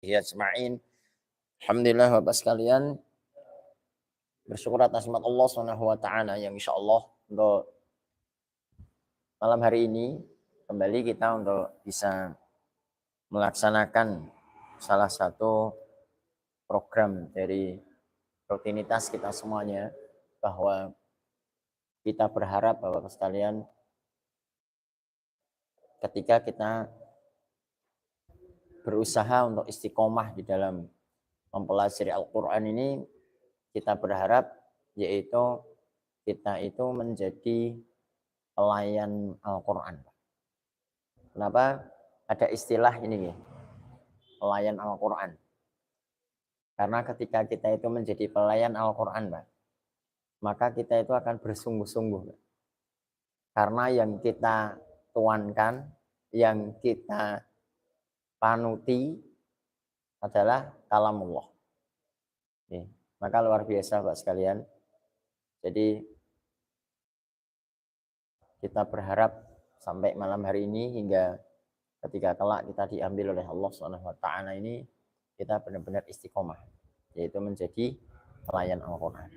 Ajma'in. Alhamdulillah Bapak sekalian, bersyukur atas nikmat Allah Subhanahu wa taala yang insyaallah untuk malam hari ini kembali kita untuk bisa melaksanakan salah satu program dari rutinitas kita semuanya, bahwa kita berharap Bapak sekalian ketika kita berusaha untuk istiqomah di dalam mempelajari Al-Qur'an ini, kita berharap yaitu kita itu menjadi pelayan Al-Quran. Kenapa ada istilah ini, pelayan Al-Quran? Karena ketika kita itu menjadi pelayan Al-Quran, maka kita itu akan bersungguh-sungguh. Karena yang kita tuankan, yang kita panuti adalah kalamullah. Maka luar biasa Pak sekalian. Jadi kita berharap sampai malam hari ini hingga ketika kelak kita diambil oleh Allah Subhanahu wa taala ini, kita benar-benar istiqomah, yaitu menjadi pelayan Al-Qur'an.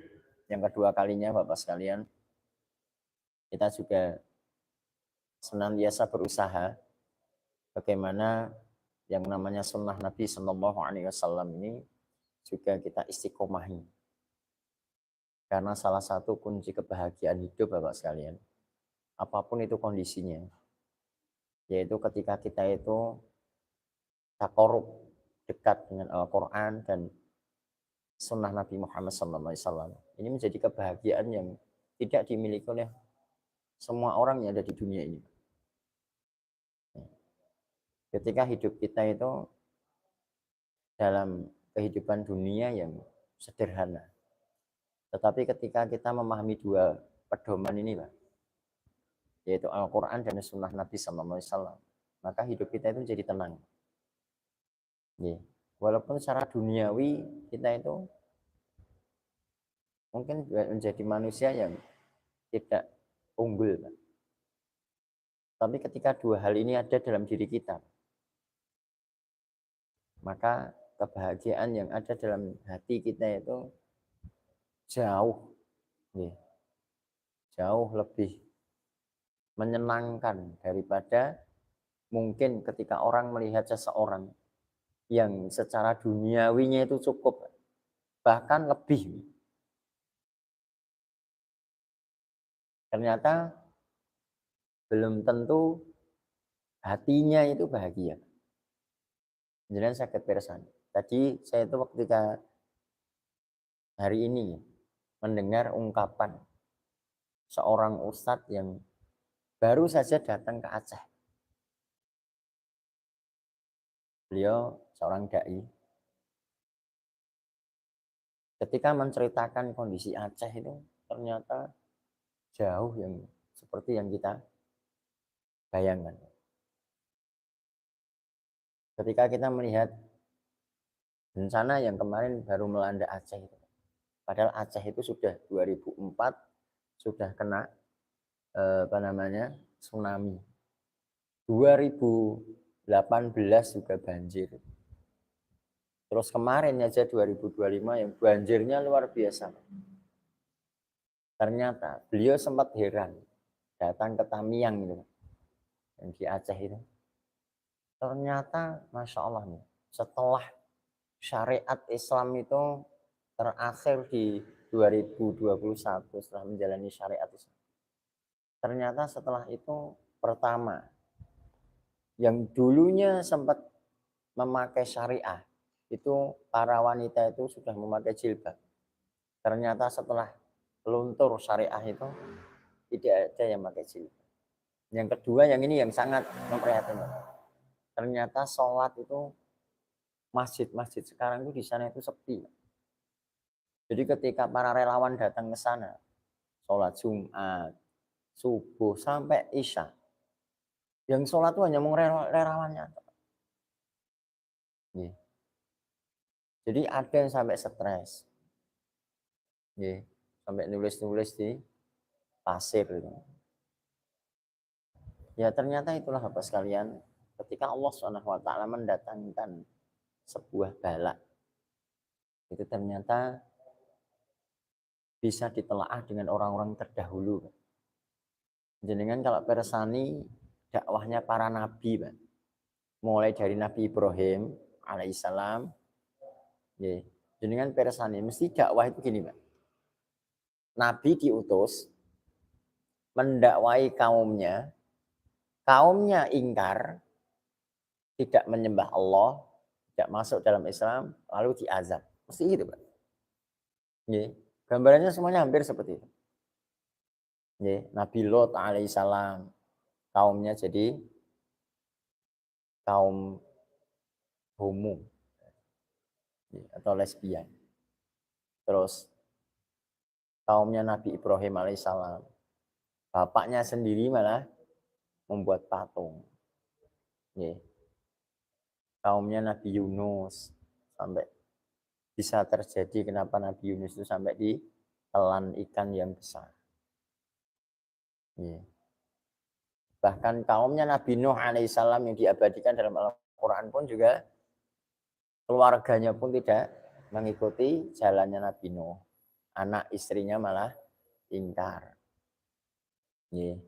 Yang kedua kalinya Bapak sekalian, kita juga senantiasa berusaha bagaimana yang namanya sunnah Nabi Shallallahu Alaihi Wasallam ini juga kita istiqomahi. Karena salah satu kunci kebahagiaan hidup Bapak sekalian, apapun itu kondisinya, yaitu ketika kita itu takorub, dekat dengan Al-Quran dan sunnah Nabi Muhammad SAW. Ini menjadi kebahagiaan yang tidak dimiliki oleh semua orang yang ada di dunia ini. Ketika hidup kita itu dalam kehidupan dunia yang sederhana, tetapi ketika kita memahami dua pedoman ini, yaitu Al-Quran dan sunnah Nabi SAW, maka hidup kita itu menjadi tenang. Walaupun secara duniawi kita itu mungkin menjadi manusia yang tidak unggul, tapi ketika dua hal ini ada dalam diri kita, maka kebahagiaan yang ada dalam hati kita itu jauh lebih menyenangkan daripada mungkin ketika orang melihat seseorang yang secara duniawinya itu cukup, bahkan lebih, ternyata belum tentu hatinya itu bahagia. Jangan sakit perasaan. Tadi saya itu ketika hari ini mendengar ungkapan seorang ustadz yang baru saja datang ke Aceh. Beliau seorang dai. Ketika menceritakan kondisi Aceh itu ternyata jauh yang seperti yang kita bayangkan. Ketika kita melihat bencana yang kemarin baru melanda Aceh itu, padahal Aceh itu sudah 2004 sudah kena tsunami. 2018 juga banjir. Terus kemarin aja 2025 yang banjirnya luar biasa. Ternyata beliau sempat heran datang ke Tamiang itu, yang di Aceh itu. Ternyata Masya Allah nih, setelah syariat Islam itu terakhir di 2021 setelah menjalani syariat Islam. Ternyata setelah itu pertama, yang dulunya sempat memakai syariah, itu para wanita itu sudah memakai jilbab. Ternyata setelah luntur syariah itu tidak ada yang memakai jilbab. Yang kedua, yang ini yang sangat memprihatinkan. Ternyata sholat itu masjid-masjid sekarang itu di sana itu sepi. Jadi ketika para relawan datang ke sana, sholat Jumat, subuh sampai Isya, yang sholat itu hanya mau relawannya. Jadi ada yang sampai stres, sampai nulis-nulis di pasir. Ya ternyata itulah Bapak sekalian, ketika Allah SWT mendatangkan sebuah bala. Itu ternyata bisa ditelaah dengan orang-orang terdahulu. Jenengan kalau persani dakwahnya para nabi, Pak. Mulai dari Nabi Ibrahim alaihissalam, ya. Jenengan persani mesti dakwah itu gini, Pak. Nabi diutus mendakwai kaumnya, kaumnya ingkar, tidak menyembah Allah, tidak masuk dalam Islam, lalu diazab. Mesti gitu, Pak. Ya. Gambarannya semuanya hampir seperti itu. Ya. Nabi Lot alaihissalam, kaumnya jadi kaum homo atau lesbian. Terus kaumnya Nabi Ibrahim alaihissalam, bapaknya sendiri malah membuat patung. Ya. Kaumnya Nabi Yunus, sampai bisa terjadi kenapa Nabi Yunus itu sampai ditelan ikan yang besar. Ya. Bahkan kaumnya Nabi Nuh alaihissalam yang diabadikan dalam Al-Quran pun juga keluarganya pun tidak mengikuti jalannya Nabi Nuh. Anak istrinya malah ingkar. Ya.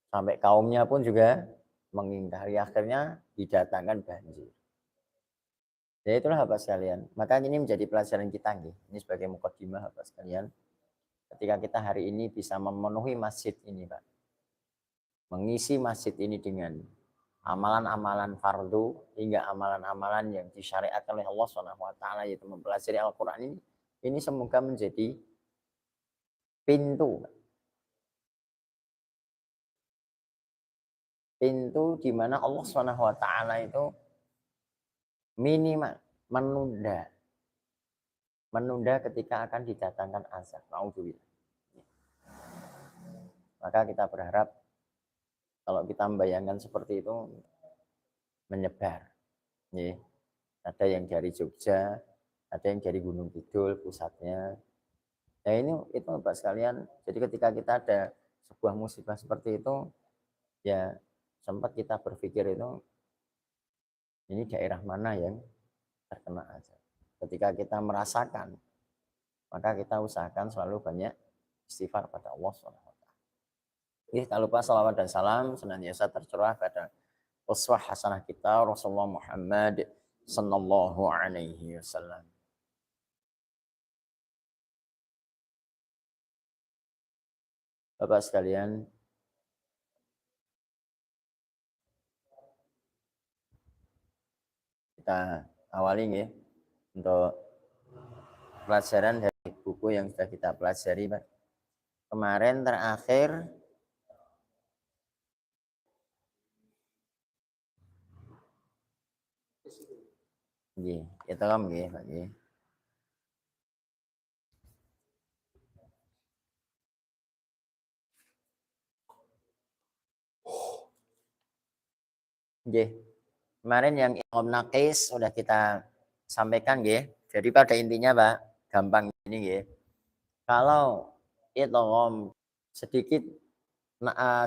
Sampai kaumnya pun juga mengingkari, akhirnya didatangkan banjir. Ya itulah Bapak sekalian. Maka ini menjadi pelajaran kita. Ini sebagai mukadimah Bapak sekalian. Ketika kita hari ini bisa memenuhi masjid ini, Pak. Mengisi masjid ini dengan amalan-amalan fardu hingga amalan-amalan yang disyariatkan oleh Allah SWT, yaitu mempelajari Al-Quran ini semoga menjadi pintu di mana Allah SWT itu minimal menunda ketika akan didatangkan azab. Naudzubillah. Maka kita berharap kalau kita membayangkan seperti itu menyebar. Ya. Ada yang dari Jogja, ada yang dari Gunung Kidul pusatnya. Nah itu Bapak sekalian. Jadi ketika kita ada sebuah musibah seperti itu, ya sempat kita berpikir itu ini daerah mana yang terkena azab. Ketika kita merasakan, maka kita usahakan selalu banyak istighfar pada Allah SWT. Tak lupa salawat dan salam senantiasa tercurah pada uswah hasanah kita Rasulullah Muhammad sallallahu alaihi wasallam. Bapak sekalian, kita awali ya untuk pelajaran dari buku yang sudah kita pelajari, Pak. Kemarin terakhir itu kan Pak. Kemarin yang ilham naqis sudah kita sampaikan Jadi pada intinya Pak, gampang ini Kalau ilham sedikit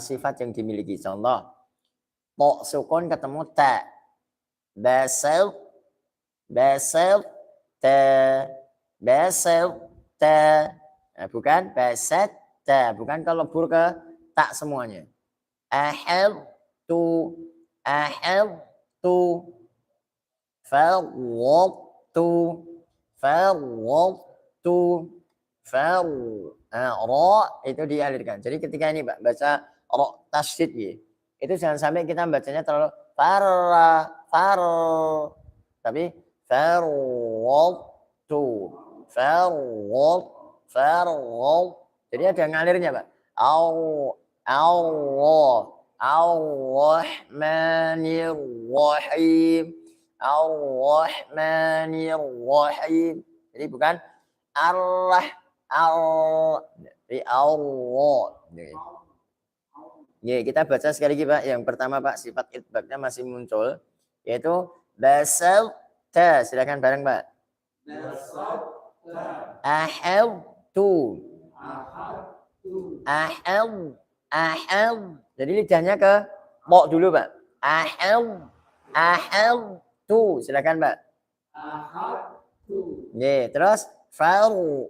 sifat yang dimiliki, contoh po sukun ketemu ta, basel ta, bukan baset ta, bukan kalau bur ke tak semuanya. Ahel tu ro itu dialirkan. Jadi ketika ini Pak baca ro tasydid itu jangan sampai kita bacanya terlalu far, tapi jadi ada ngalirnya Pak. Ar-Rahmanir-Rahim. Ar-Rahmanir-Rahim. Jadi bukan Allah. Ya, kita baca sekali lagi Pak. Yang pertama Pak, sifat itbaqnya masih muncul, yaitu basal ta. Silakan bareng Pak. Ahel. Jadi lidahnya ke mo dulu Pak. Ahel tu. Silakan Pak. Nggih, terus farwadtu.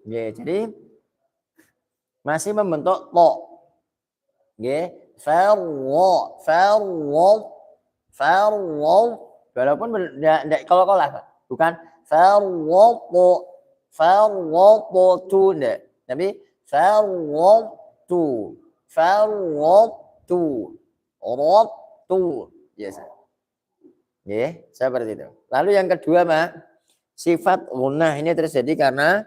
Nggih, jadi masih membentuk to. Nggih, farwad walaupun enggak kol-kolah, Pak. Bukan farwadtu enggak, tapi farwadtu biasa. Nggih, seperti itu. Lalu yang kedua, Pak, sifat gunnah ini terjadi karena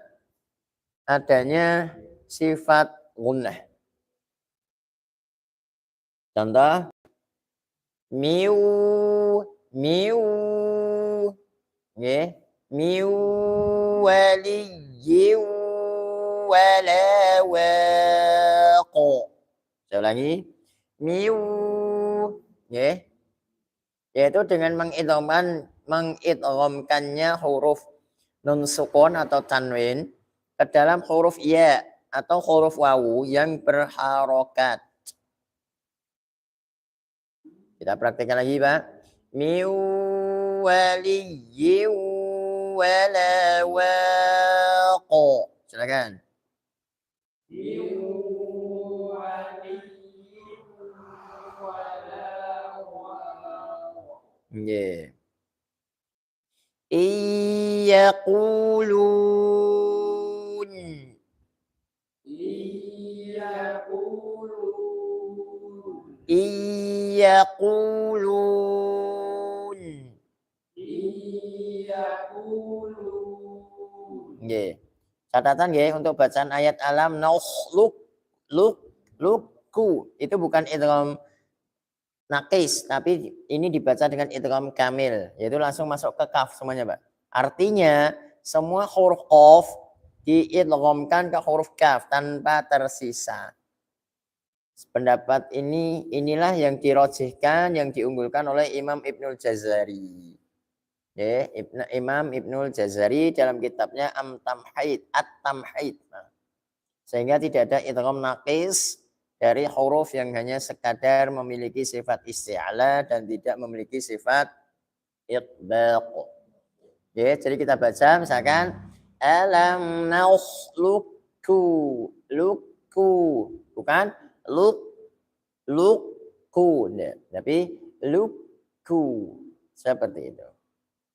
adanya sifat gunnah. Contoh miu nggih, miu waliyyin wala waqo. Saya ulangi, miu nggih, yaitu dengan mengidghamkannya huruf nun sukun atau tanwin ke dalam huruf ya atau huruf wawu yang berharokat. Kita praktekkan lagi, Pak. Miu waliyyin wala waqo. Silakan. Miu waliyyin wala waqo. Nggih. Iyaqulun. Nggih. Catatan nggih untuk bacaan ayat alam lukku itu bukan idgham naqis, tapi ini dibaca dengan idgham kamil, yaitu langsung masuk ke kaf semuanya, Pak. Artinya semua huruf qaf diidghamkan ke huruf kaf tanpa tersisa. Pendapat inilah yang dirojihkan, yang diunggulkan oleh Imam Ibnul Jazari. Ya, Imam Ibnul Jazari dalam kitabnya At-Tamhid. Sehingga tidak ada idgham naqis dari huruf yang hanya sekadar memiliki sifat isti'la dan tidak memiliki sifat itbaq. Ya, jadi kita baca misalkan alam nakhluqku, bukan lukku, tapi lukku, seperti itu.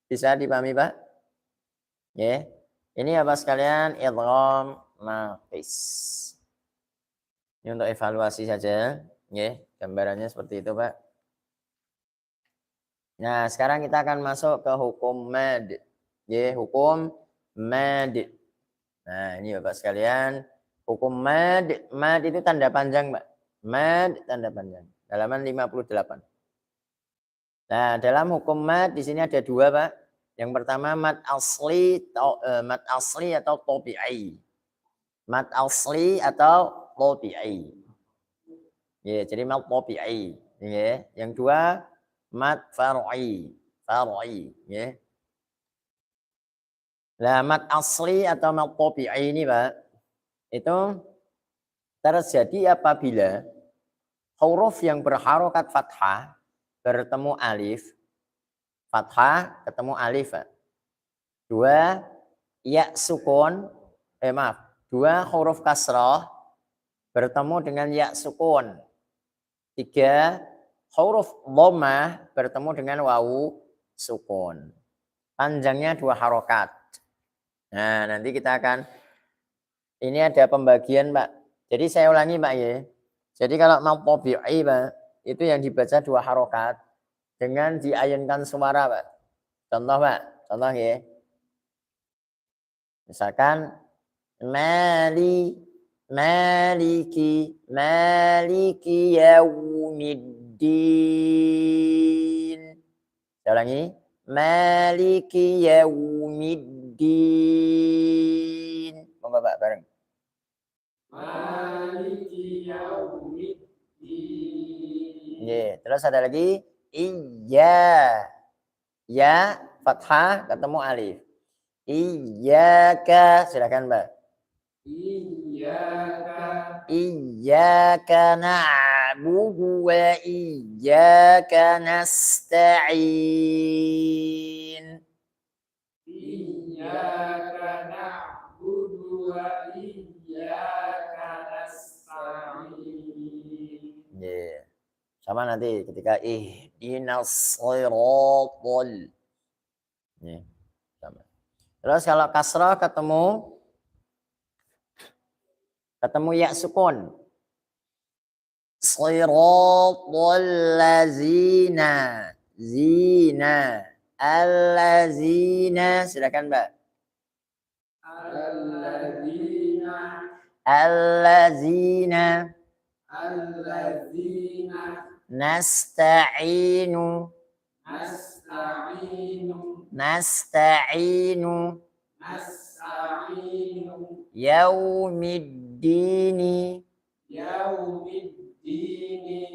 Bisa dipahami, Pak? Ya, ini apa sekalian idgham naqis. Ini untuk evaluasi saja, ya, gambarannya seperti itu, Pak. Nah, sekarang kita akan masuk ke hukum mad, ya, hukum mad. Nah, ini Bapak sekalian, hukum mad itu tanda panjang, Pak. Mad tanda panjang. Halaman 58. Nah, dalam hukum mad di sini ada dua, Pak. Yang pertama mad asli atau tabi'i. Mad asli atau tabi'i. Ya, jadi mad tabi'i, ya. Yang dua mad far'i, ya. Nah, mad asli atau mad tabi'i ini, Pak, itu terjadi apabila huruf yang berharokat fathah bertemu alif, fathah ketemu alif. Dua ya sukun, dua huruf kasrah bertemu dengan ya sukun. Tiga huruf dhammah bertemu dengan wawu sukun. Panjangnya dua harokat. Nah, nanti kita akan, ini ada pembagian, Pak. Jadi saya ulangi, Pak, ya. Jadi kalau mau tabi'i, Pak, itu yang dibaca dua harokat dengan diayunkan suara, Pak. Contoh, Pak. Contoh, ya. Misalkan maliki yaumiddin. Saya ulangi. Maliki yaumiddin. Monggo, Pak, bareng. Maliki yaumiddin. Yeah. Terus ada lagi iya. Ya fathah ketemu alif. Iyyaka, silakan, Mbak. Iyyaka Iyyaka na'budu wa iyyaka nasta'in. Iyyaka na'budu wa iyyaka nasta'in. Yeah. Sama nanti ketika ihdinas shiratal. Yeah. Sama. Terus kalau kasrah ketemu ya sukun. Shiratal lazina. Zina. Allazina. Silakan, Mbak. Allazina. Nasta'inu. Yaumiddini.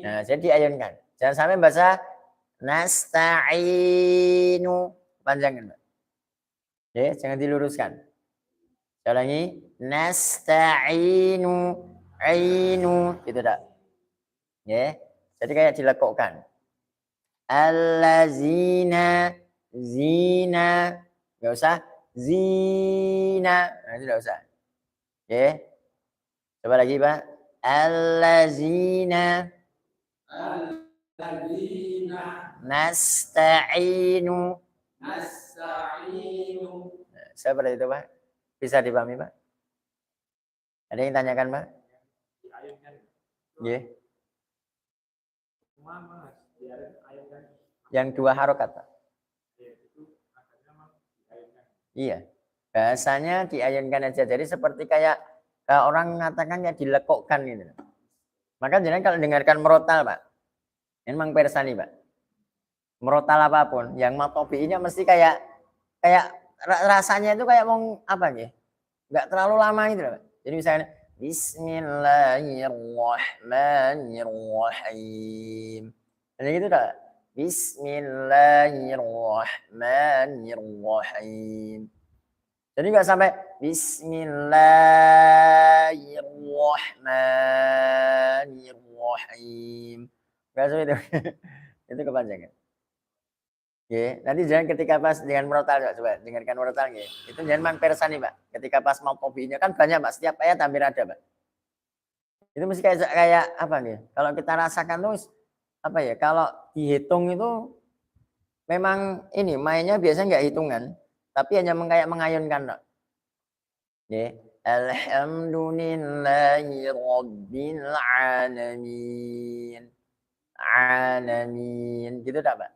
Nah, jadi diayunkan. Jangan sampai baca nasta'inu. Panjangkan, Mbak. Ya, jangan diluruskan. Saya ulangi. Nasta'inu. Ainu. Gitu tak? Ya. Jadi kayak dilekukkan. Allazina. Zina. Nggak usah. Zina. Nah, itu nggak usah. Ya. Coba lagi, Pak. Allazina. Nasta'inu. Seperti itu, Pak. Bisa dipahami, Pak? Ada yang tanyakan, Pak? Iya. Yang dua harokat, Pak. Iya. Bahasanya diayunkan aja. Jadi seperti kayak orang mengatakan ya dilekukkan gitu. Maka jangan kalau dengarkan merotal, Pak. Ini memang persani, Pak. Merotal apapun, yang matobinya mesti kayak rasanya itu kayak mau apa gitu. Enggak terlalu lama gitu, Pak. Jadi misalnya Bismillahirrahmanirrahim. Jadi gitu dah. Bismillahirrahmanirrahim. Jadi enggak sampai Bismillahirrahmanirrahim. Enggak seperti itu. Itu kepanjangan. Oke, nanti jangan ketika pas dengan murotal, coba dengarkan murotal ya. Itu jangan mang persani, Pak. Ketika pas mau tobinya kan banyak, Pak. Setiap ayat hampir ada, Pak. Itu mesti kayak apa nih? Kalau kita rasakan tuh apa ya? Kalau dihitung itu memang ini mainnya biasanya nggak hitungan, tapi hanya kayak mengayunkan, Pak. Ya. Alhamdulillahi rabbil alamin. Alamin. Gitu tak, Pak?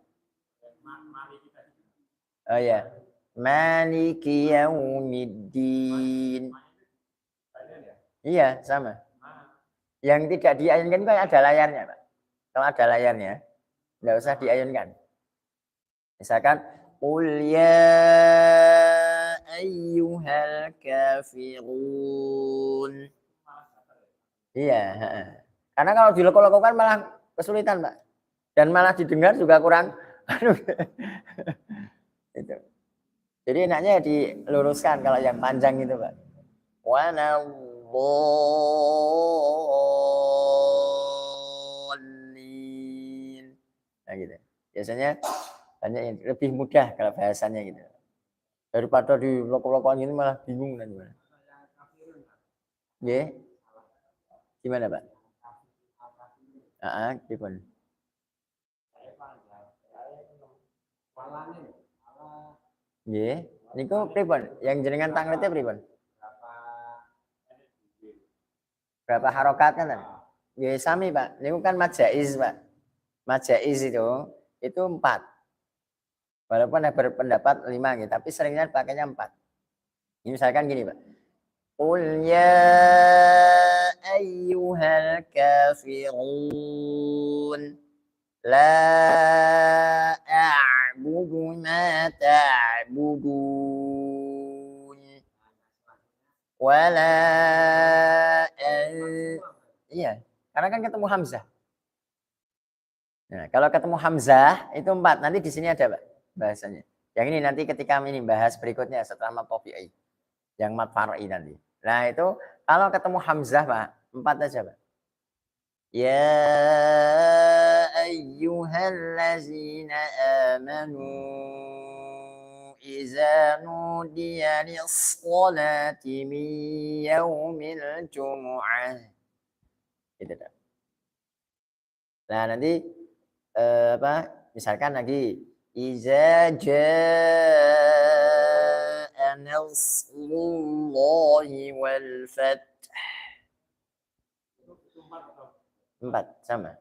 Oh ya. Maliki yaumiddin. Iya, sama. Yang tidak diayunkan itu ada layarnya, Pak. Kalau ada layarnya, enggak usah diayunkan. Misalkan qul ya ayyuhal kafirun. Iya, karena kalau dilekuk-lekukkan malah kesulitan, Pak. Dan malah didengar juga kurang itu. Jadi enaknya diluruskan kalau yang panjang itu, Pak. Walawwallin. Nah gitu. Biasanya banyak yang lebih mudah kalau bahasanya gitu. Daripada di lokal-lokal ini malah bingung dan gimana. Ya. Gimana, Pak? Gimana? Nggih, niku pripun? Yang jenengan tanglete pripun? Berapa harokat kan? Nggih sami, Pak. Niku kan majaiz, Pak. Majaiz itu 4. Walaupun ada berpendapat 5 gitu, tapi seringnya pakainya 4. Ini misalkan gini, Pak. Qul ya ayyuhal kafirun la a'budu ma ta'budun wala iya, karena kan ketemu hamzah. Nah, kalau ketemu hamzah itu 4. Nanti di sini ada, Pak, bahasanya. Yang ini nanti ketika ini bahas berikutnya setelah mat tabi'i. Yang mat far'i nanti. Nah, itu Kalau ketemu hamzah, Pak, 4 aja, Pak. Ya ayyuhallazina amanu iza nudiya lis-sholati min yaumil jumu'ah. Gitu, Pak. Nah, nanti apa? Misalkan lagi iza jaa nasrullahi wal fath. 4 sama.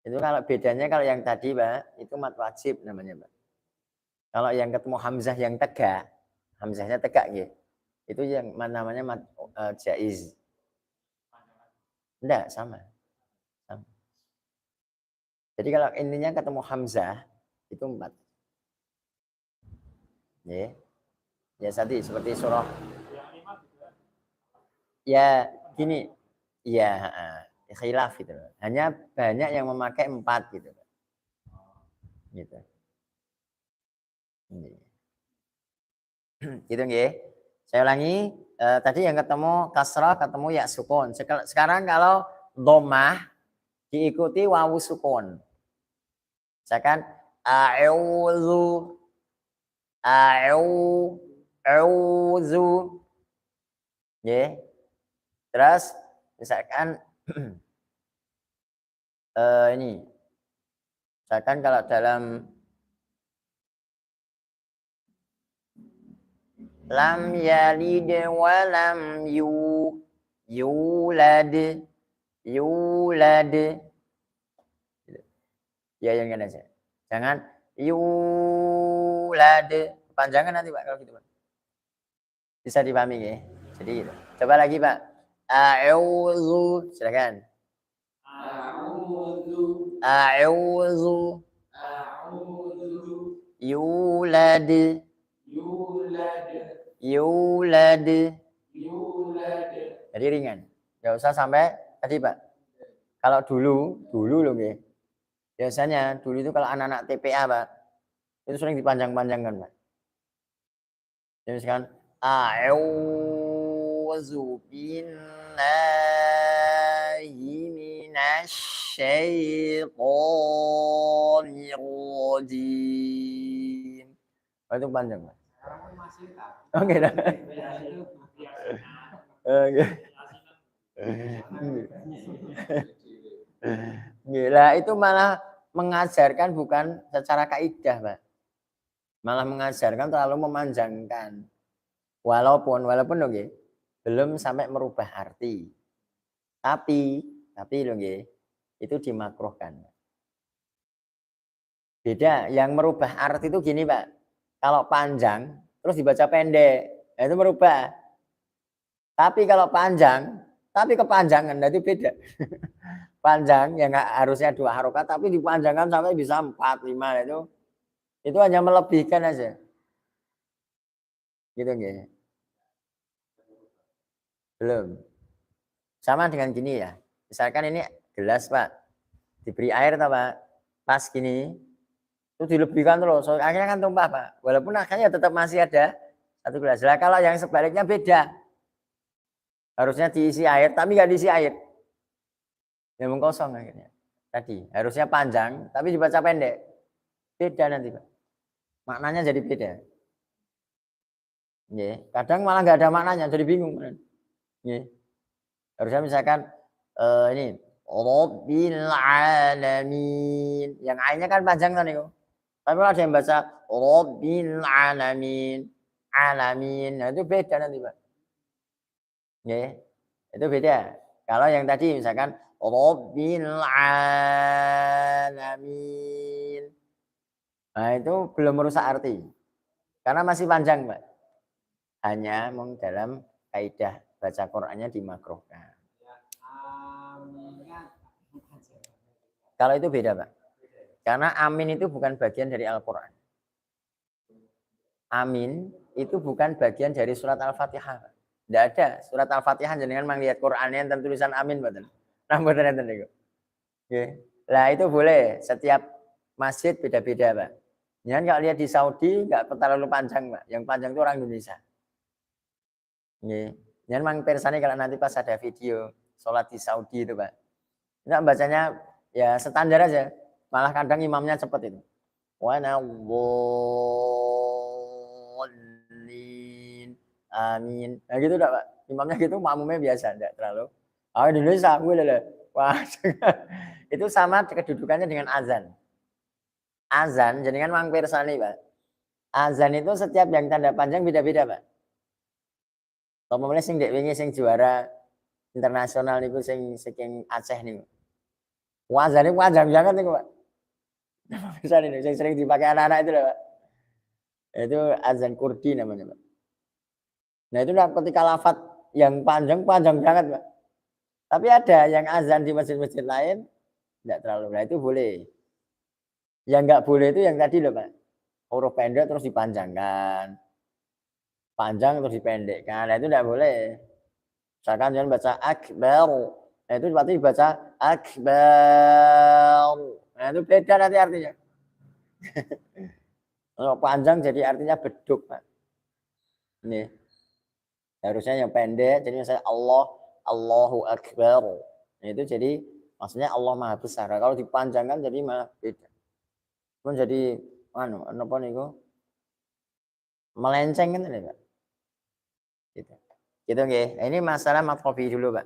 Itu kalau bedanya kalau yang tadi, Pak, itu mat wajib namanya, Pak. Kalau yang ketemu hamzah yang tegak, hamzahnya tegak gitu. Itu yang namanya mat jaiz. Enggak, sama. Sama. Jadi kalau intinya ketemu hamzah itu 4. Ya. Ya tadi seperti surah. Ya, gini. Ya, khilaf gitu. Hanya banyak yang memakai 4 gitu. Gitu. Gitu nggih. Saya ulangi, tadi yang ketemu kasrah, ketemu ya sukun. Sekarang kalau dhammah diikuti wawu sukun. Misalkan a'udzu a'udzu. Nggih. Terus misalkan ini. Misalkan kalau dalam lam yalid wa lam yulad. Ya yang kan aja. Jangan yulad. Panjangan nanti, Pak, kalau gitu, Pak. Bisa dipahami ya. Jadi gitu. Coba lagi, Pak. A'udzu. Silakan. A'udzu. Yulad. Jadi ringan. Enggak usah sampai tadi, Pak. Kalau dulu loh nggih. Biasanya dulu itu kalau anak-anak TPA, Pak, itu sering dipanjang-panjangkan, Pak. Jadi misalkan a'udzu billahi minasyaitonir rajim. Oh, itu panjang, Pak. Oke dah. Oke. Gila, itu malah mengajarkan bukan secara kaidah, Pak. Malah mengajarkan terlalu memanjangkan. Walaupun loh nggih, belum sampai merubah arti. Tapi loh nggih, itu dimakruhkan. Beda, yang merubah arti itu gini, Pak. Kalau panjang terus dibaca pendek, nah itu merubah. Tapi kalau panjang, tapi kepanjangan, nah itu beda. Panjang yang harusnya 2 harokat tapi dipanjangkan sampai bisa 4, 5, itu hanya melebihkan aja. Gitu nggih. Belum. Sama dengan gini ya. Misalkan ini gelas, Pak. Diberi air toh, Pak. Pas gini, itu dilebihkan terus. So, akhirnya kan tumpah, Pak. Walaupun akhirnya tetap masih ada 1 gelas. Lah kalau yang sebaliknya beda. Harusnya diisi air tapi nggak diisi air. Ya kosong akhirnya. Tadi harusnya panjang tapi dibaca pendek. Beda nanti, Pak. Maknanya jadi beda. Nggih, kadang malah nggak ada maknanya, jadi bingung. Nggih. Harusnya misalkan ini Rabbil alamin. Yang A-nya kan panjang kan itu. Tapi kalau ada yang baca Rabbil alamin, alamin, nah itu beda nanti, Pak. Nggih. Itu beda. Kalau yang tadi misalkan Rabbil alamin. Nah, itu belum merusak arti. Karena masih panjang, Pak. Hanya dalam kaidah baca Qur'annya dimakruhkan. Kalau itu beda, Pak. Karena amin itu bukan bagian dari Al-Qur'an. Amin itu bukan bagian dari surat Al-Fatihah. Tidak ada surat Al-Fatihah jenengan melihat Qur'annya dan tulisan amin mboten. Nah, mboten enten niku. Nggih. Lah itu boleh, setiap masjid beda-beda, Pak. Jangan kalau lihat di Saudi enggak terlalu panjang, Pak. Yang panjang itu orang Indonesia. Nggih. Jangan mengpersani kalau nanti pas ada video sholat di Saudi itu Pak. Enggak bacanya ya standar aja. Malah kadang imamnya cepet itu. Wa nadzallin. Amin. Nah gitu enggak Pak. Imamnya gitu, makmumnya biasa, enggak terlalu. Oh Indonesia, gue lho. Wah, itu sama kedudukannya dengan azan. Azan, jadi kan mangpirsani Pak. Azan itu setiap yang tanda panjang beda-beda Pak. Umpamane sing dek wingi sing juara internasional niku sing saking Aceh niku. Azane panjang banget niku Pak. Bisa nih, yang sering dipakai anak-anak itu loh Pak. Itu azan Kurdi namanya Pak. Nah itu ketika lafadz yang panjang banget Pak. Tapi ada yang azan di masjid-masjid lain tidak terlalu. Nah itu boleh. Yang nggak boleh itu yang tadi loh Pak. Huruf pendek terus dipanjangkan. Panjang terus dipendekkan. Nah itu tidak boleh. Misalkan jangan baca akbar. Nah itu berarti dibaca akbar. Nah itu beda nanti artinya. Kalau panjang jadi artinya beduk Pak. Ini harusnya yang pendek. Jadi misalnya Allahu Akbar. Nah, itu jadi maksudnya Allah Maha Besar. Kalau dipanjangkan jadi malah beda. Pun jadi apa niku? Melenceng kan Pak. Gitu. Gitu nggih. Nah, ini masalah mat kopi dulu Pak.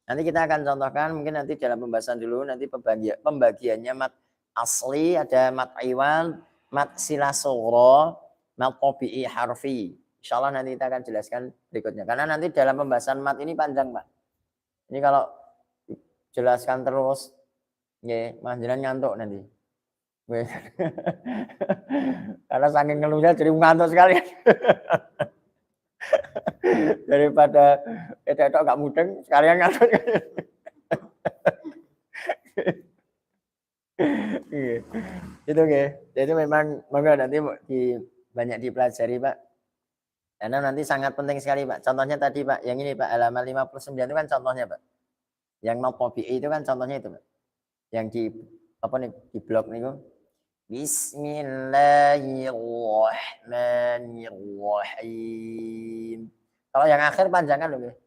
Nanti kita akan contohkan mungkin nanti dalam pembahasan dulu nanti pembagiannya mat asli, ada mat iwan, mat sila sughra, mat tabi'i harfi. Insyaallah nanti kita akan jelaskan berikutnya. Karena nanti dalam pembahasan mat ini panjang, Pak. Ini kalau jelaskan terus nggih, manjenan ngantuk nanti. Karena saking ngeluhnya jadi ngantuk sekali. Daripada etok gak mudeng sekalian ngantuk. Itu nggih. Jadi memang monggo nanti banyak dipelajari Pak. Karena nanti sangat penting sekali Pak. Contohnya tadi Pak, yang ini Pak halaman 59 itu kan contohnya Pak. Yang not tabi'i itu kan contohnya itu Pak. Yang di apa nih di blog niku. Bismillahirrahmanirrahim. Kalau yang akhir panjangan loh.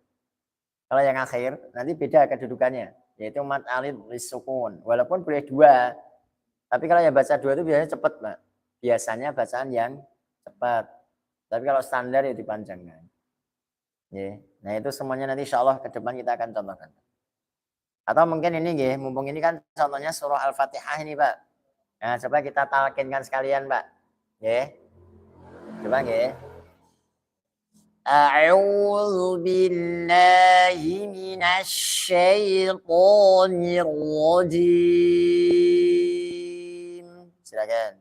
Kalau yang akhir nanti beda kedudukannya, yaitu mat alif lisukun. Walaupun boleh dua, tapi kalau yang baca dua itu biasanya cepat, Pak. Biasanya bacaan yang cepat. Tapi kalau standar ya dipanjangkan. Ya. Nah itu semuanya nanti insya Allah ke depan kita akan contohkan. Atau mungkin ini ya, mumpung ini kan contohnya surah Al-Fatihah ini Pak. Nah coba kita talkinkan sekalian Pak. Ya. Coba ya. A'udzu billahi minasy syaithanir rajim. Silakan.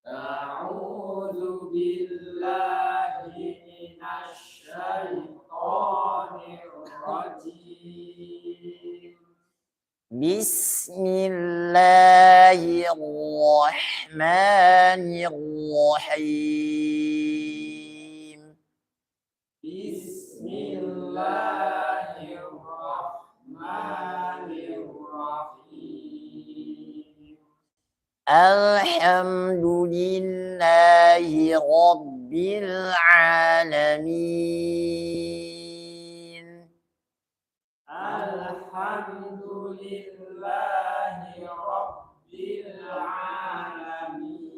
A'udzu billahi minasy syaithanir rajim. Bismillahirrahmanirrahim. Bismillahirrahmanirrahim. Alhamdulillahi Rabbil Alamin. Alhamdulillahi Rabbil Alamin.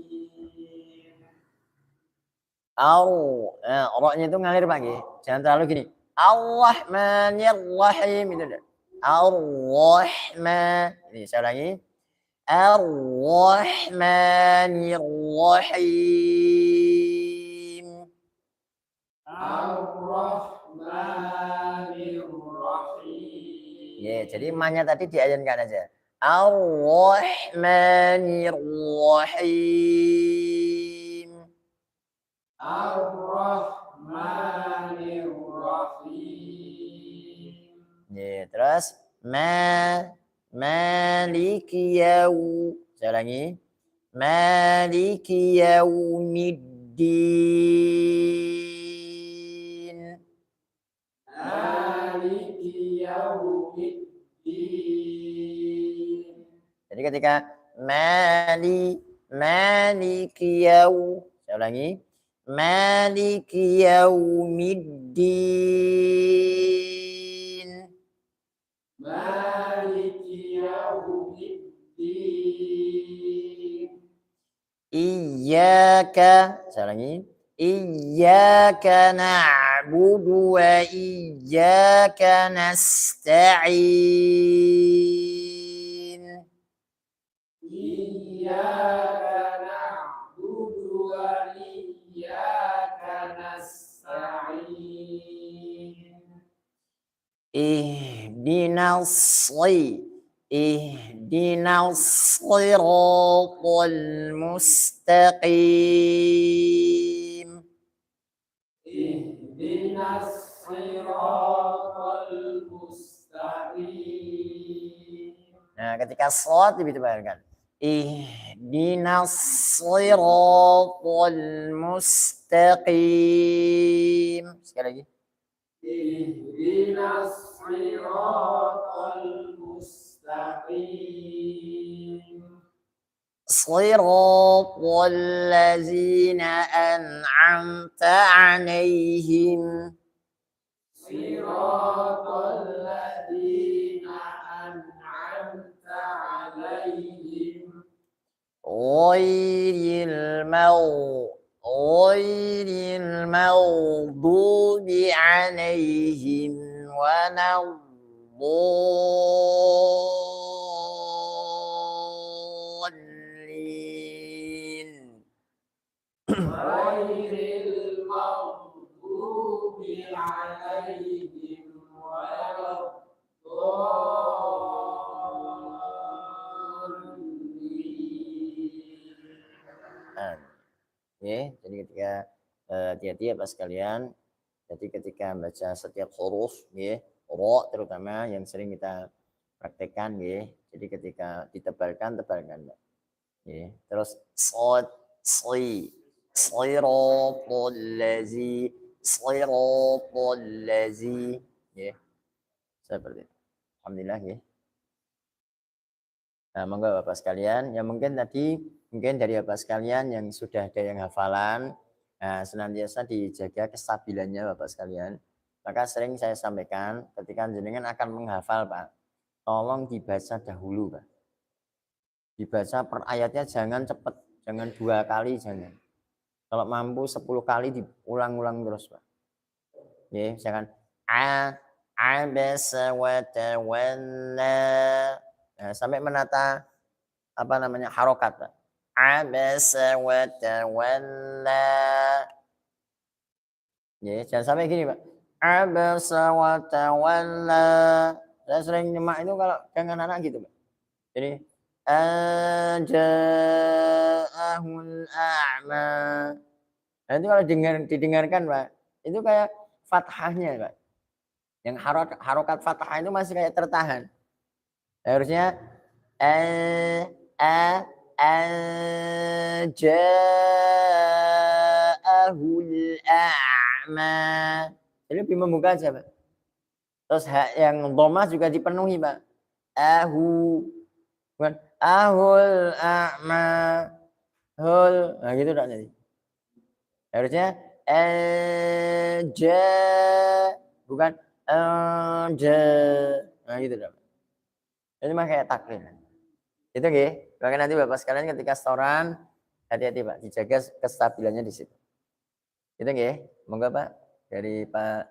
Roknya itu ngalir Pak nggih. Jangan terlalu gini. Ar-Rahmanir-Rahim itu dah. Ar-Rahman. Ini saya ulangi. Ar-Rahmanir-Rahim. Ar-Rahmanir-Rahim. Ya, jadi ma-nya tadi diayankan aja. Ar-Rahmanir-Rahim. Ar-Rahmanir-Rahim. Ya, terus maliki yaum. Saya ulangi. Maliki yaumiddin. Maliki yaumiddin. Jadi ketika maliki yaum. Saya ulangi. Maliki yaumiddin. Maliki yaumiddin. Iyyaka, saya ulangi. Iyyaka na'budu wa iyyaka nasta'in. Iyyaka na'budu wa iyyaka nasta'in. Ihdinas siratal mustaqim. Ihdinas siratal mustaqim. Nah, ketika sholat dibayarkan. Ihdinas siratal mustaqim. Sekali lagi. Ihdinas siratal mustaqim. Siratal ladzina an'amta 'alaihim. Siratal ladzina an'amta 'alaihim. Ghairil maghdubi 'alaihim waladdallin. Ghairil maghdubi 'alaihim waladdallin. Ya, jadi ketika hati-hati ya Pak sekalian. Jadi ketika baca setiap huruf, ya, ro terutama yang sering kita praktekkan, ya. Jadi ketika ditebalkan, tebalkan, Pak. Ya. Terus sod, siratal lazi, ya. Seperti itu. Alhamdulillah, ya. Nah, monggo Bapak sekalian, yang mungkin tadi dari Bapak sekalian yang sudah ada yang hafalan, nah, senantiasa dijaga kestabilannya Bapak sekalian. Maka sering saya sampaikan ketika jenengan akan menghafal Pak, tolong dibaca dahulu Pak. Dibaca per ayatnya jangan cepat, jangan 2 kali jangan. Kalau mampu 10 kali diulang-ulang terus Pak. Ya, misalkan abasa wa tawalla. Nah, sampai menata harokat Pak. Abasa wa tawalla. Ya, jangan sampai gini Pak. Abasa wa tawalla. Saya sering nyemak itu kalau dengan anak gitu Pak. Jadi aja'ahul a'ma. Nah, itu kalau didengarkan Pak, itu kayak fathahnya Pak. Yang harokat fathah itu masih kayak tertahan. Harusnya aja'ahul a'ma. Jadi lebih membuka aja Pak. Terus yang dhamma juga dipenuhi Pak. Bukan ahul a'ma. Hul. Nah gitu tak jadi. Harusnya bukan nah gitu tak. Itu mah kayak taklid. Itu nggih. Bahkan nanti Bapak sekalian ketika setoran hati-hati Pak, dijaga kestabilannya di situ. Itu nggih. Monggo Pak dari Pak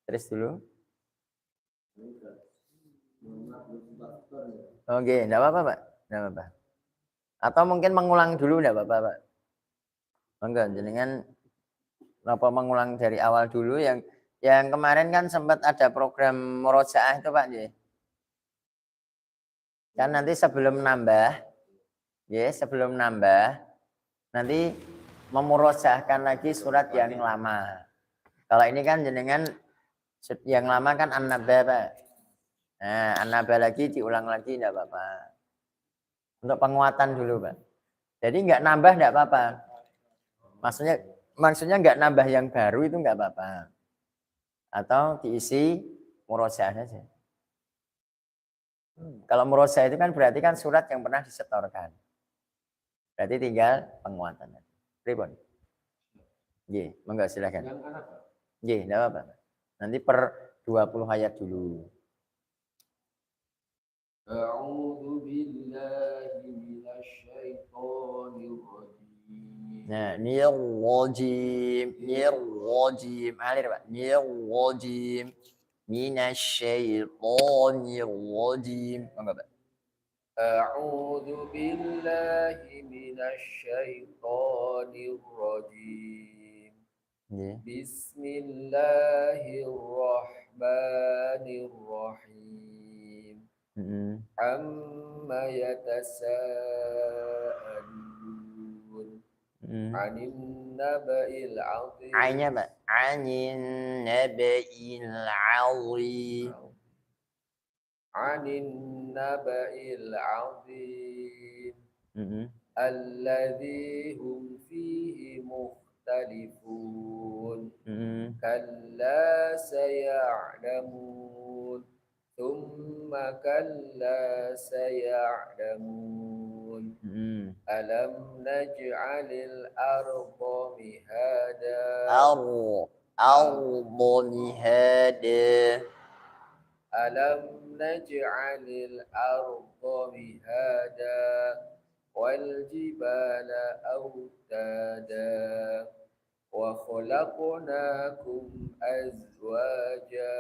Tris dulu. Oke, enggak apa-apa Pak. Enggak apa-apa. Atau mungkin mengulang dulu enggak apa-apa Pak. Monggo jenengan apa mengulang dari awal dulu yang kemarin kan sempat ada program murojaah itu Pak nggih. Kan nanti sebelum nambah nanti memurojaahkan lagi surat yang lama. Kalau ini kan jenengan yang lama kan An-Naba Pak. Nah, An-Naba lagi diulang lagi enggak apa-apa. Untuk penguatan dulu Pak. Jadi enggak nambah enggak apa-apa. Maksudnya enggak nambah yang baru itu enggak apa-apa. Atau diisi murojaah saja. Kalau murojaah itu kan berarti kan surat yang pernah disetorkan. Berarti tinggal penguatan. Pripun? Nggih, monggo silakan. Yang kanan, Pak. Nggih, enggak apa-apa. Nanti per 20 ayat dulu. أعوذ بالله من الشيطان الرجيم Nah, nirrajim. Alir, Pak. Nirrajim. Minasyaitonir rajim. Monggo, Pak. أعوذ بالله من الشيطان الرجيم Nggih. بسم الله الرحمن الرحيم Heeh. عما يتساءلون Heeh. عن النبأ العظيم Ainnya, Pak. Anin naba'il 'azim. عن النبأ العظيم Heeh. الذي هم فيه مختلفون Heeh. كلا سيعلمون ثم كلا سيعلمون Heeh. ألم نجعل الأرض مهادا Ardo mihada. ألم نجعل الأرض مهادا والجبال أوتادا وخلقناكم أزواجا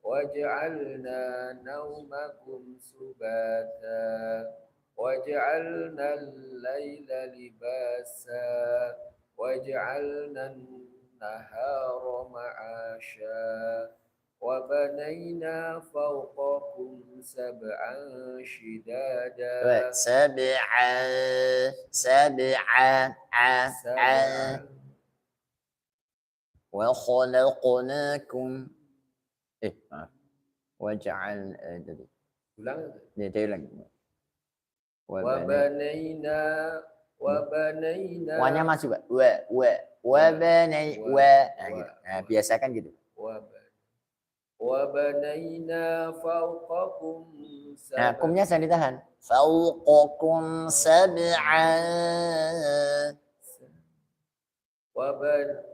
وجعلنا نومكم سباتا وجعلنا الليل لباسا وجعلنا النهار معاشا وبنينا فوقكم سبعا شدادا سبعا سبعا وخلقناكم maaf waja'al tadi ulang dia ulang وبنينا وبنينا wanya masuk Pak wabanai nah, gitu. Nah, biasakan gitu وبنينا فوقكم nah سبعا kumnya jangan ditahan fauqakum sab'an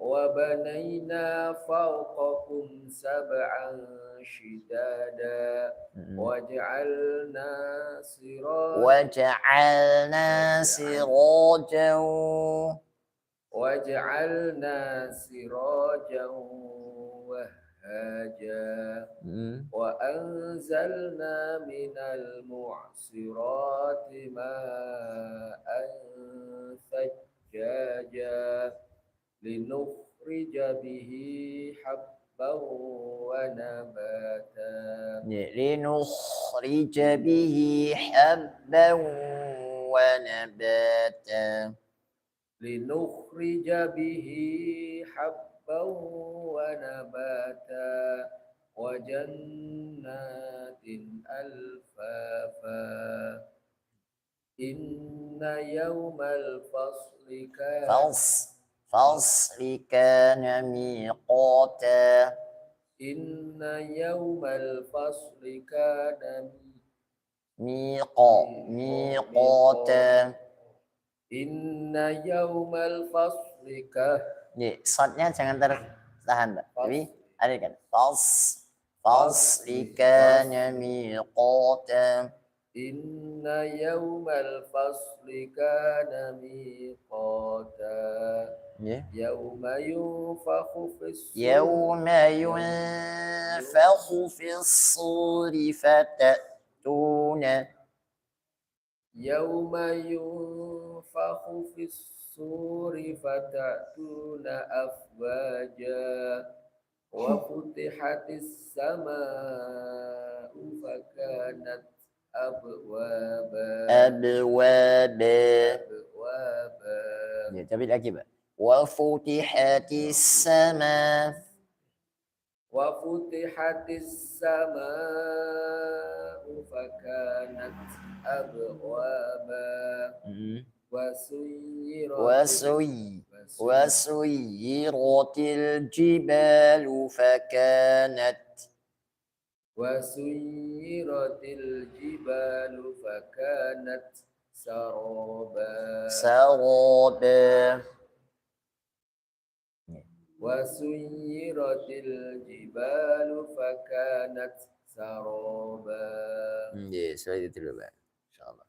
وبنينا فوقكم سبعا شدادا وجعلنا سراجا وهاجا وأنزلنا من المعصرات ماء ثجاجا لنخرج به حبا ونباتا لنخرج به حبا ونباتا لنخرج به حبا ونباتا وجنات ألفافا إن يوم الفصل كان ميقاتا إن يوم الفصل كان ميقاتا Inna yaumal fasli ka. Shotnya jangan tertahan, Pak. Tapi ada kan? Fasli kana miqata. Inna yaumal fasli kana miqata. Yauma yunfakhu fis-suri fatatuna. Yauma yunfakhu fis-suri fatatuna afwaja wa futihatis samaa'u fakanat abwaba. Ya, coba lagi, Pak. Wa futihatis sama. Wa futihatis samaa'u fakanat abwaba. وسيرت الجبال فكانت سرابا. سرابا وسيرت الجبال فكانت سرابا. Sudah itu dulu, Pak. Insyaallah.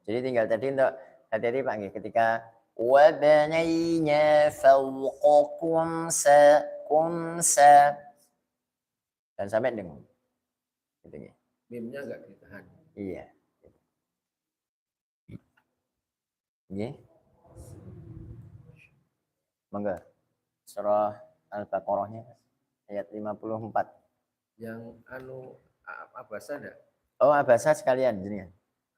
Jadi tinggal tadi untuk hati-hati Pak nggih, ketika wa banayna fawqakum sa dan sampai dengan gitu nggih. Mimnya enggak ditahan. Iya. Nggih. Monggo. Surah Al-Baqarahnya ayat 54. Yang abasa enggak? Oh, abasa sekalian jenengan.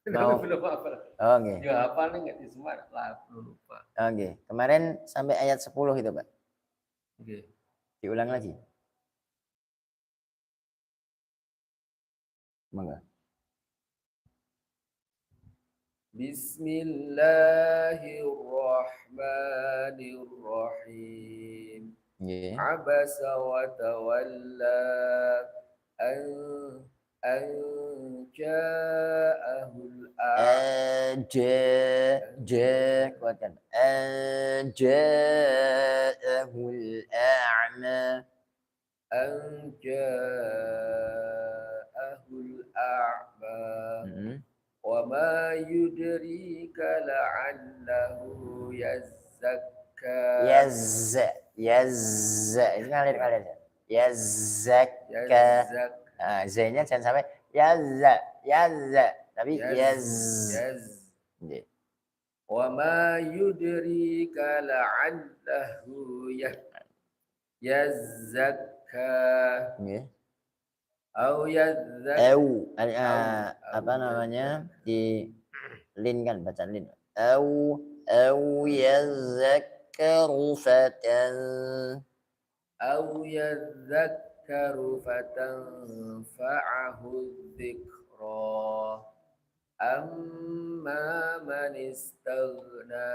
Mau Belum apa. Oh, nggih. Ya apa nih enggak di semua lah, lupa. Oh, nggih. Kemarin sampai ayat 10 itu, Pak. Oke. Diulang lagi. Monggo. Bismillahirrahmanirrahim. Nggih. Abasa wa tawalla an ja'ahul kuatkan. Ja'ahul a'ma. an ja'ahul a'ma. Wa ma yudrika la'allahu yazzakka. Ini ngalir. Yazzakka. Z-nya jangan sampai yazza. Tapi Nggih. Wa ma yudrika la'allahu yazzakka. Nggih. Au yazzakka. Apa namanya? Di lin kan, baca lin. Au yazakkaru fatan. Au yadzakkaru fatanfa'ahu dzikra. Amma man istaghna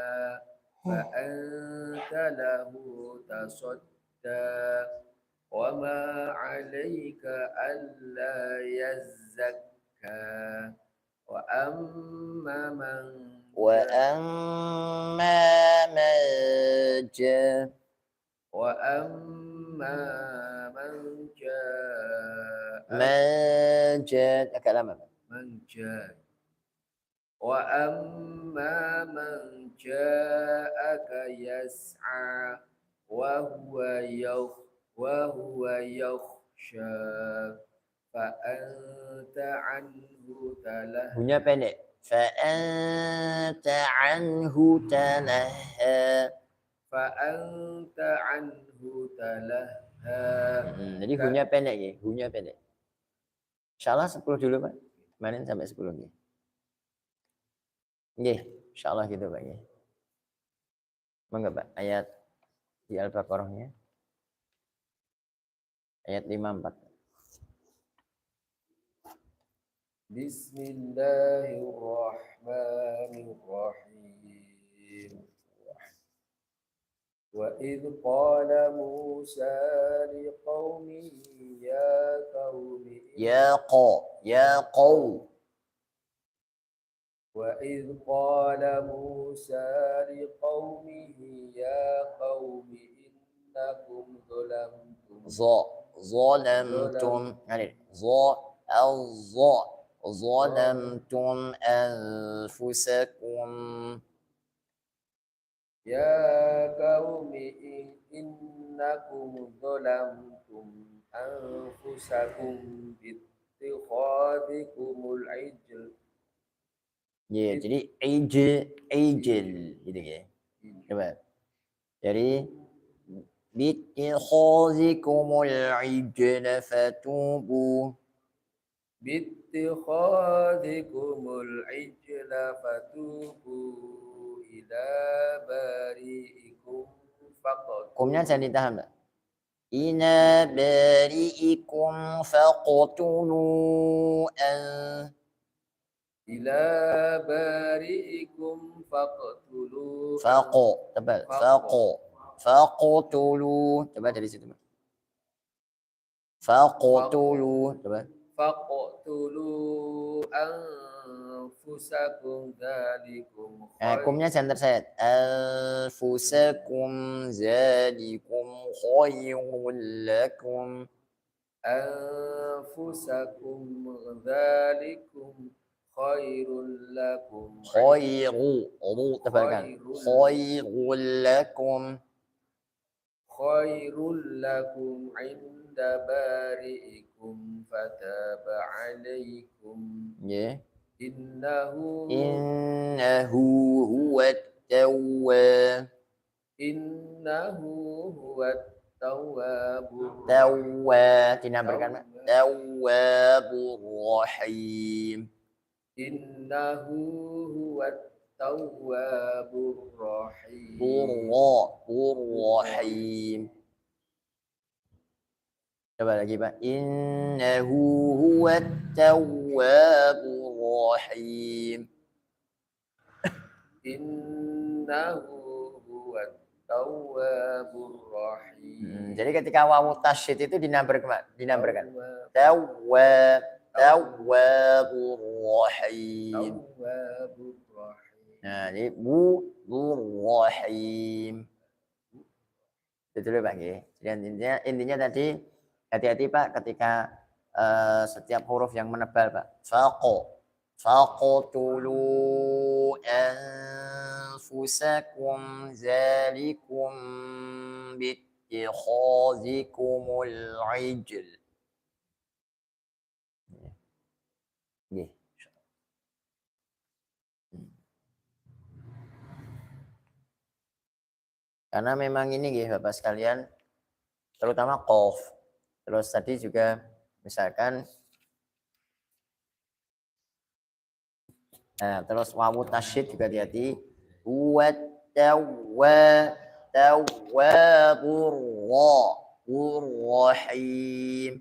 fa anta lahu tasadda wa ma 'alaika alla yazzakka wa amma man agak lama. Wa amma man ja'aka yas'a wa huwa yakhsha fa anta anhu talaha. Bunyinya pendek. Fa anta anhu talaha. Jadi bunyinya pendek ya, bunyinya pendek. Insyaallah 10 dulu, Pak. Kemarin sampai 10 nggih. Nggih, insyaallah gitu, Pak nggih. Monggo, Pak, ayat di Al-Baqarahnya. Ayat 54. Bismillahirrahmanirrahim. Wa idh qala Musa liqaumihi ya qaum. وإذ قال موسى لقومه يا قوم إنكم ظلمتم أنفسكم. يا قوم إنكم ظلمتم أنفسكم باتخاذكم العجل. Ya, jadi ijil gitu ya. Coba. Jadi bittikhazikumul ijla fatubu. Bittikhazikumul ijla fatubu ila bari'ikum faqat. Kumnya jangan ditahan, Mbak. Ina bari'ikum faqtulu ila bari'ikum faqtulu Faqo, tebal. Faqtulu. Coba dari situ. Faqtulu. Coba. faqtulu anfusakum dzalikum Kumnya jangan terset. Anfusakum zalikum khairul lakum. anfusakum dzalikum khairul lakum Tebalkan. Khairul lakum. khairul lakum inda bari'ikum fataba alaikum Yeah. innahu huwat tawwab. innahu huwat tawwabur Dinambarkan. Tawwabur rahim. innahu huwat tawwabur rahim Rahim. Coba lagi Pak. Innahu huwat tawwabur rahim. innahu huwat tawwabur rahim Jadi ketika wawu tasydid itu dinambarkan. Tawwabur rahim. tawwabur rahim Nah, jadi rahim. Itu dulu Pak nggih. Jadi intinya tadi hati-hati Pak ketika setiap huruf yang menebal Pak. Faqtulu anfusakum zalikum bittikhazikumul ijl. Nggih. Karena memang ini nggih Bapak sekalian, terutama qaf. Terus tadi juga misalkan terus wawu tasydid juga hati-hati. Tawwabur rahim.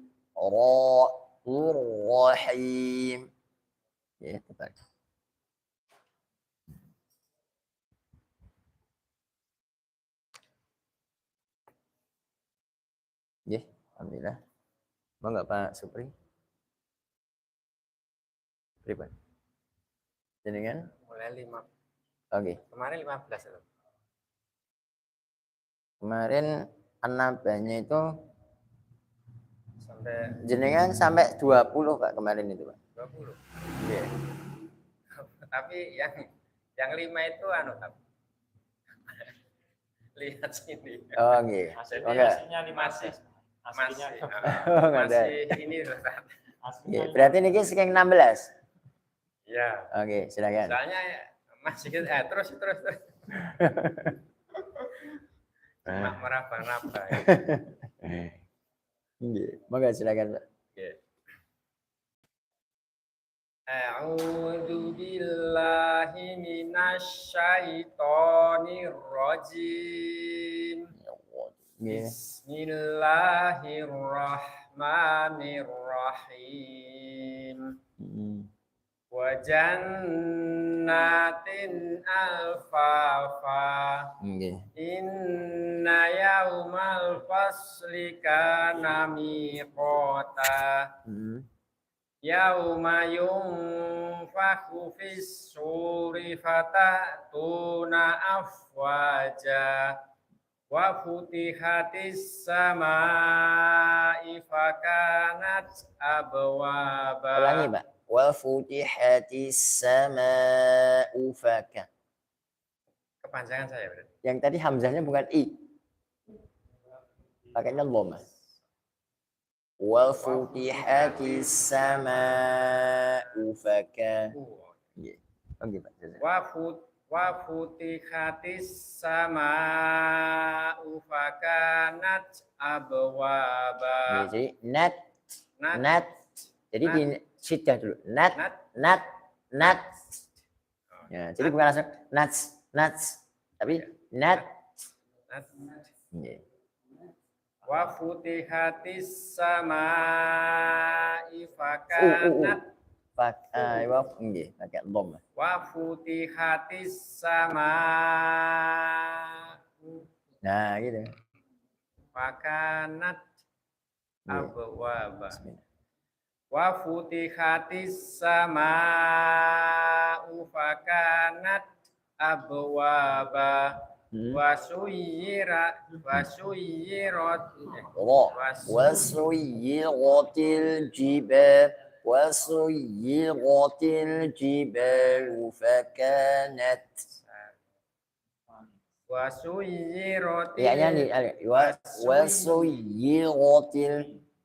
Rahim. Ya, tepat. Ya, alhamdulillah. Mau nggak Pak Supri? Pribadi. Jenengan? mulai 5 Oke. kemarin 15 itu Kemarin anabahnya itu sampai jenengan sampai 20 Pak kemarin itu Pak. 20 Iya. tapi yang 5 itu tapi lihat sini Oh nggih. Aslinya 5 masih Oh, nggak ada. masih ini Nggih, berarti niki saking 16. ya Oke, silakan. soalnya masih terus meraba-raba Nggih, monggo silakan Pak. A'udzu billahi minasy syaithanir rajim. Nggih. Bismillahirrahmanirrahim. Wa jannatin alfafa. Nggih. Inna yaumal fasli kana miqata. Yauma yunfakhu fis suri fatatuna afwaja wa futihatis samaa'i fakanat abwaba. Ulangi Pak. Wa futihatis samaa'u fakanat. Kepanjangan saya berarti. Yang tadi hamzahnya bukan i. Pakainya dhamma. Wa futihatis samaa'u fakanat. Nggih. Oke Pak. Wa futihatis sama'u fakanat abwaba. Jadi nat. Jadi di syiddah dulu. Nat. Ya, jadi bukan langsung nats. Tapi nat. Nggih. Wa futihatis samaa'i fakanat Waf nggih pakai dom. Wa futihatis sama Nah, gitu. fakanat Nggih. abwaba. Bismillah. Wa futihatis sama fakanat abwaba. Wasuyirat Allah. Wasuyiratil jibal fakanat. Ya nyanyi.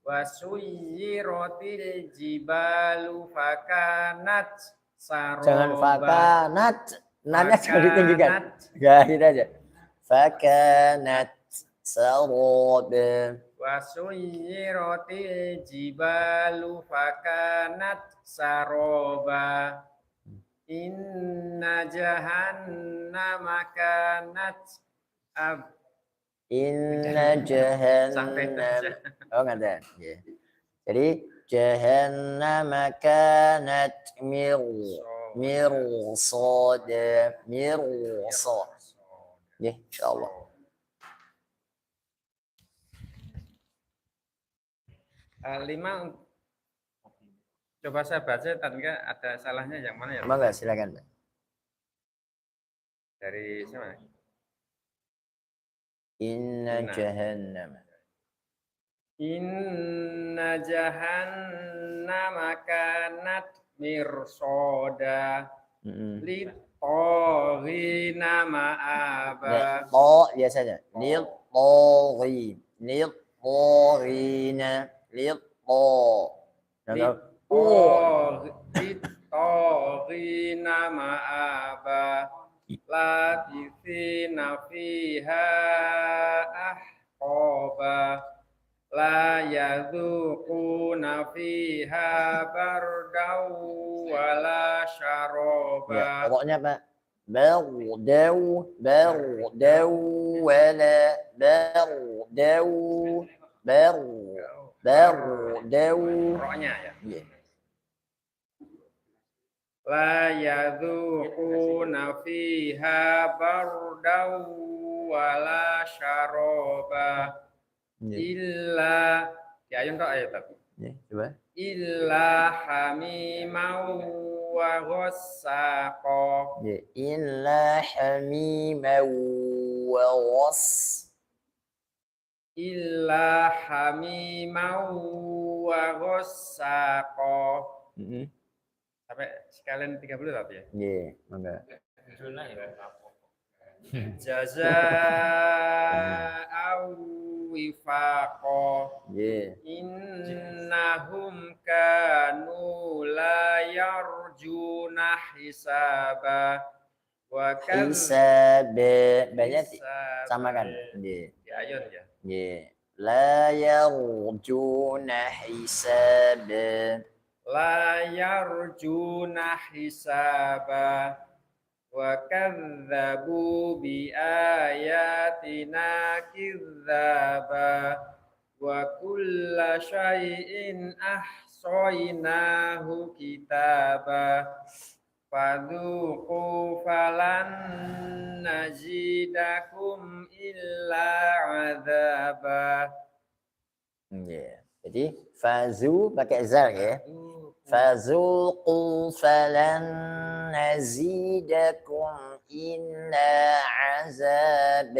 Wasuyiratil jibalu fakanat saroba. Jangan fakanat. Nanya jangan ditinggikan. Enggak, gitu aja. Fakanat saroba. Wasuyiratil jibalu fakanat saroba. Inna jahannama kanat Inna jahannam. Oh, nggak ada. Yeah. Jadi jahannam kanat mirsada. Ya, insyaallah. Lima, coba saya baca, tapi ada salahnya yang mana ya? Mangga silakan, Pak. Dari siapa? Inna jahannama kanat mirsada litoghina ma'aba. To biasanya. Litoghina. Litoghina ma'aba. Labithina fiha ahqaba. La yadhuquna fiha bardaw wala syaroba. Ya, pokoknya Pak. Bardaw Roknya ya. Yeah. La yadhuquna fiha bardaw wala syaroba. Illa diayun tok ayo tapi. Coba. Illa hamimau wa ghassaqa. Illa hamimau wa ghas. Illa hamimau wa ghassaqa. Sampai sekalian 30 tapi ya. Nggih, mangga. Jazaa'u wifaqa. Nggih. Innahum kanu la yarjuna hisaba. Wa Hisab banyak samakan. Nggih. Ya ayun ya. Nggih. La yarjuna hisab. La yarjuna hisaba. Wa kadzabu bi ayatina kidzaba. Wa kulla syai'in ahsaynahu kitaba. Fadzuqu falan nazidakum illa adzaba. Jadi fazu pakai zal ya. Fazuqu falan nazidakum illa azab.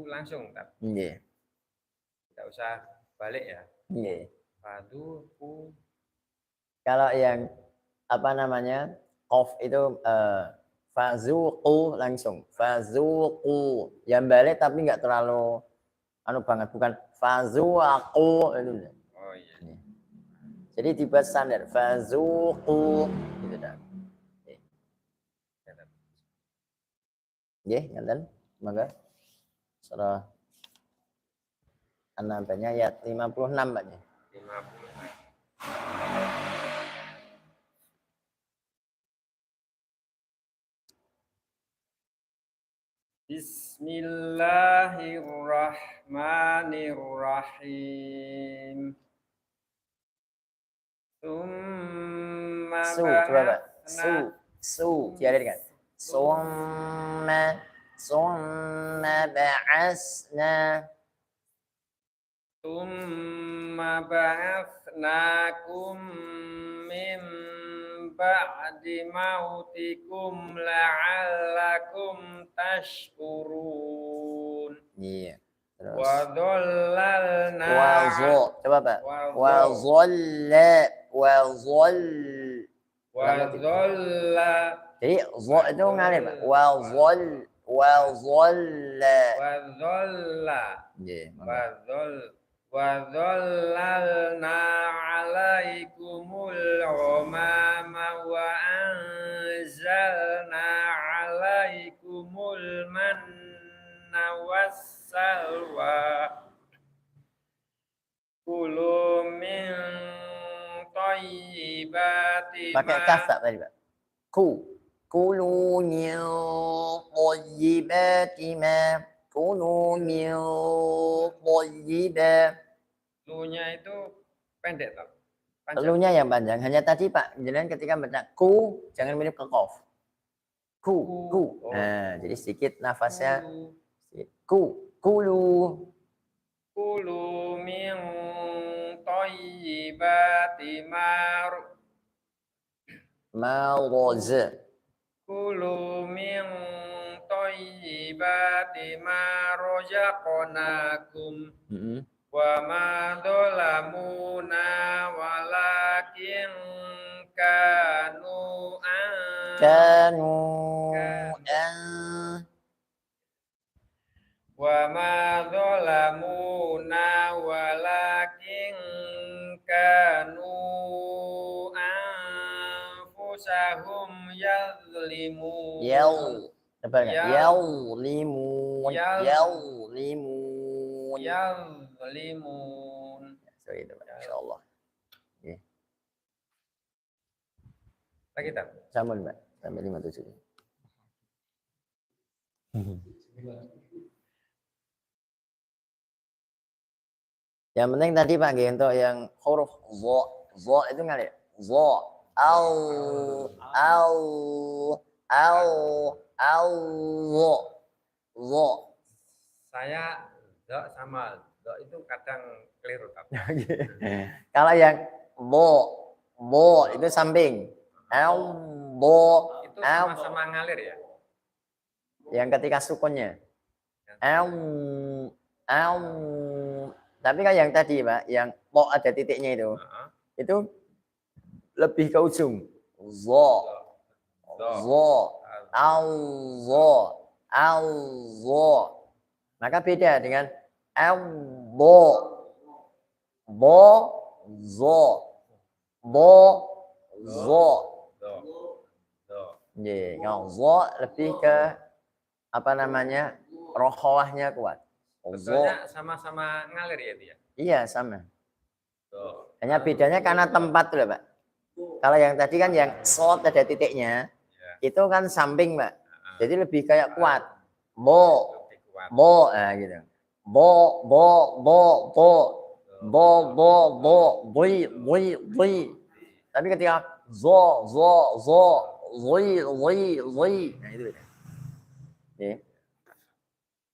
Langsung tak? Nggih. Tidak usah balik ya. Nggih. Fazuqu. Kalau yang apa namanya? Qaf itu fazuqu langsung. Fazuqu. Yang balik tapi enggak terlalu banget, bukan fazuqu itu. Oh iya. Jadi dibuat standar fazuqu gitu dah. Nggih, ngaten. Mangga. Surah An-Nabanya ayat 56 Pak. 56. Bismillahirrahmanirrahim. Tsumma Su, coba Pak. Su, dialirkan. Summa ba'asna. Tsumma ba'atsnakum min ba'di mautikum la'allakum tashkurun. Iya. Terus. Wa dhallalna Coba Pak. wa dhalla Jadi zo itu ngalir Pak. Wa dhalla. Iya, wa dhallalna 'alaikumul ghamama wa anzalna 'alaikumul manna wassalwa kulu min thayyibati pakai kaf Pak tadi Pak. Kulu min thayyibati ma. Kulu min thayyibat. Lu-nya itu pendek toh. Lunya yang panjang. Hanya tadi Pak, jangan ketika baca jangan mirip ke qaf. Ku. Nah, jadi sedikit nafasnya. Kulu min thayyibati maruz. Kulu min thayyibati ma razaqnakum wa ma dhalamuna walakin kanu wa ma dhalamuna walakin kanu anfusahum yazlimun. Yazlimun. Sorry itu Pak, insyaallah. Nggih. Lagi tak? Sampun Pak, sampai 57. Yang penting tadi Pak untuk yang huruf zo itu ngalir. Zo, zo. Saya dok sama dok itu kadang keliru tapi. Kalau yang bo itu samping. Itu sama-sama ngalir ya. Yang ketika sukunnya. Tapi kan yang tadi Pak, yang po ada titiknya itu lebih ke ujung. Zo. Maka beda dengan zo. Yang zo lebih ke apa namanya, rohawahnya kuat. Sebetulnya sama-sama ngalir ya dia. Iya sama. Hanya bedanya karena tempat tuh Pak. Kalau yang tadi kan yang short ada titiknya, itu kan samping Pak. Jadi lebih kayak kuat. Bo, gitu. Boy. Tapi ketika zo. Nah itu beda.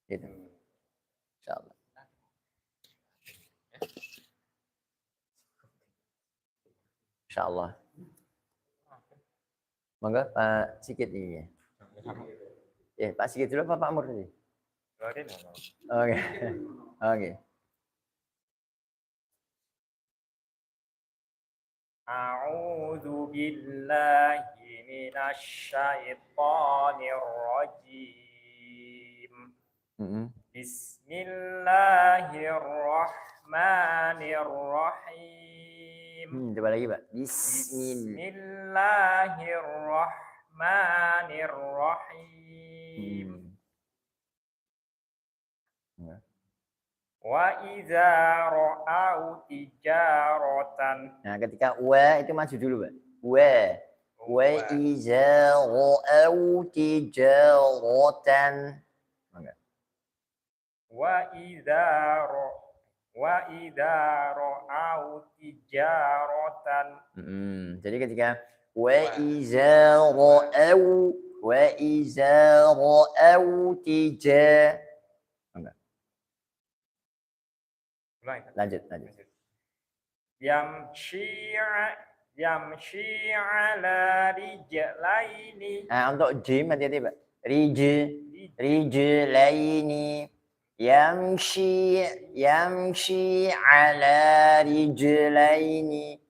Gitu. Insyaallah. Insyaallah. Monggo Pak Sikit ini. Pak Sikit dulu Pak Mur tadi. Oke. A'udzu billahi minasy syaithanir rajim. Bismillahirrahmanirrahim. Coba lagi Pak. Bismillahirrahmanirrahim. Wa idza ra'au tijaratan. Nah, ketika wa itu maju dulu, Pak. Wa idza ra'au tijaratan. Wa idza ra'au tijaratan. Jadi ketika wa iza ra'au tija. Enggak. Ulang. Lanjut. Yamshi ala rijlaini. Nah, untuk jim hati-hati, Pak. Rijlaini. Yamshi ala rijlaini.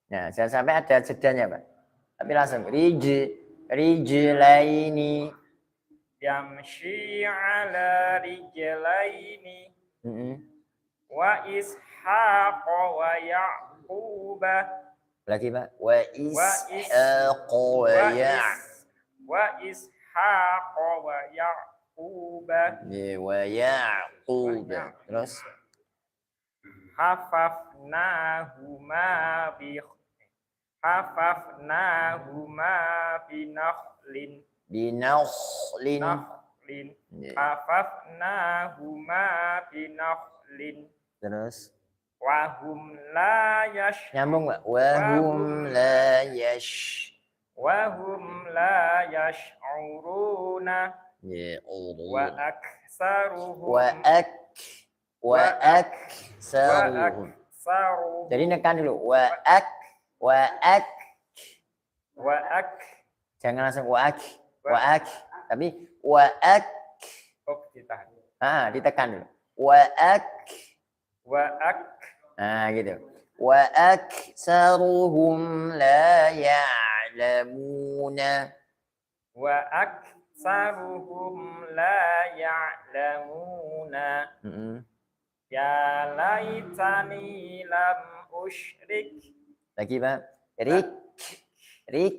Nah, jangan sampai ada jedanya, Pak. Tapi langsung rijlaini. Yamshi ala rijlaini. Mm-mm. Wa ishaq wa yaquba. Lagi, Pak. Wa ishaq wa ishaq wa yaquba. wa yaqub. Terus Hafafnahuma binakhlin. Hafafnahuma binakhlin. Terus Wahum la yash. nyambung, Pak. Wahum la yash'uruna. Wa aksaruhum. Jadi nekan dulu. Jangan langsung tapi Oh, ditahan. ditekan dulu. Nah, gitu. Wa aksaruhum la ya'lamuna. Wa aksaruhum la ya'lamuna. Ya laitani lam usyrik. Lagi, Pak. Rik.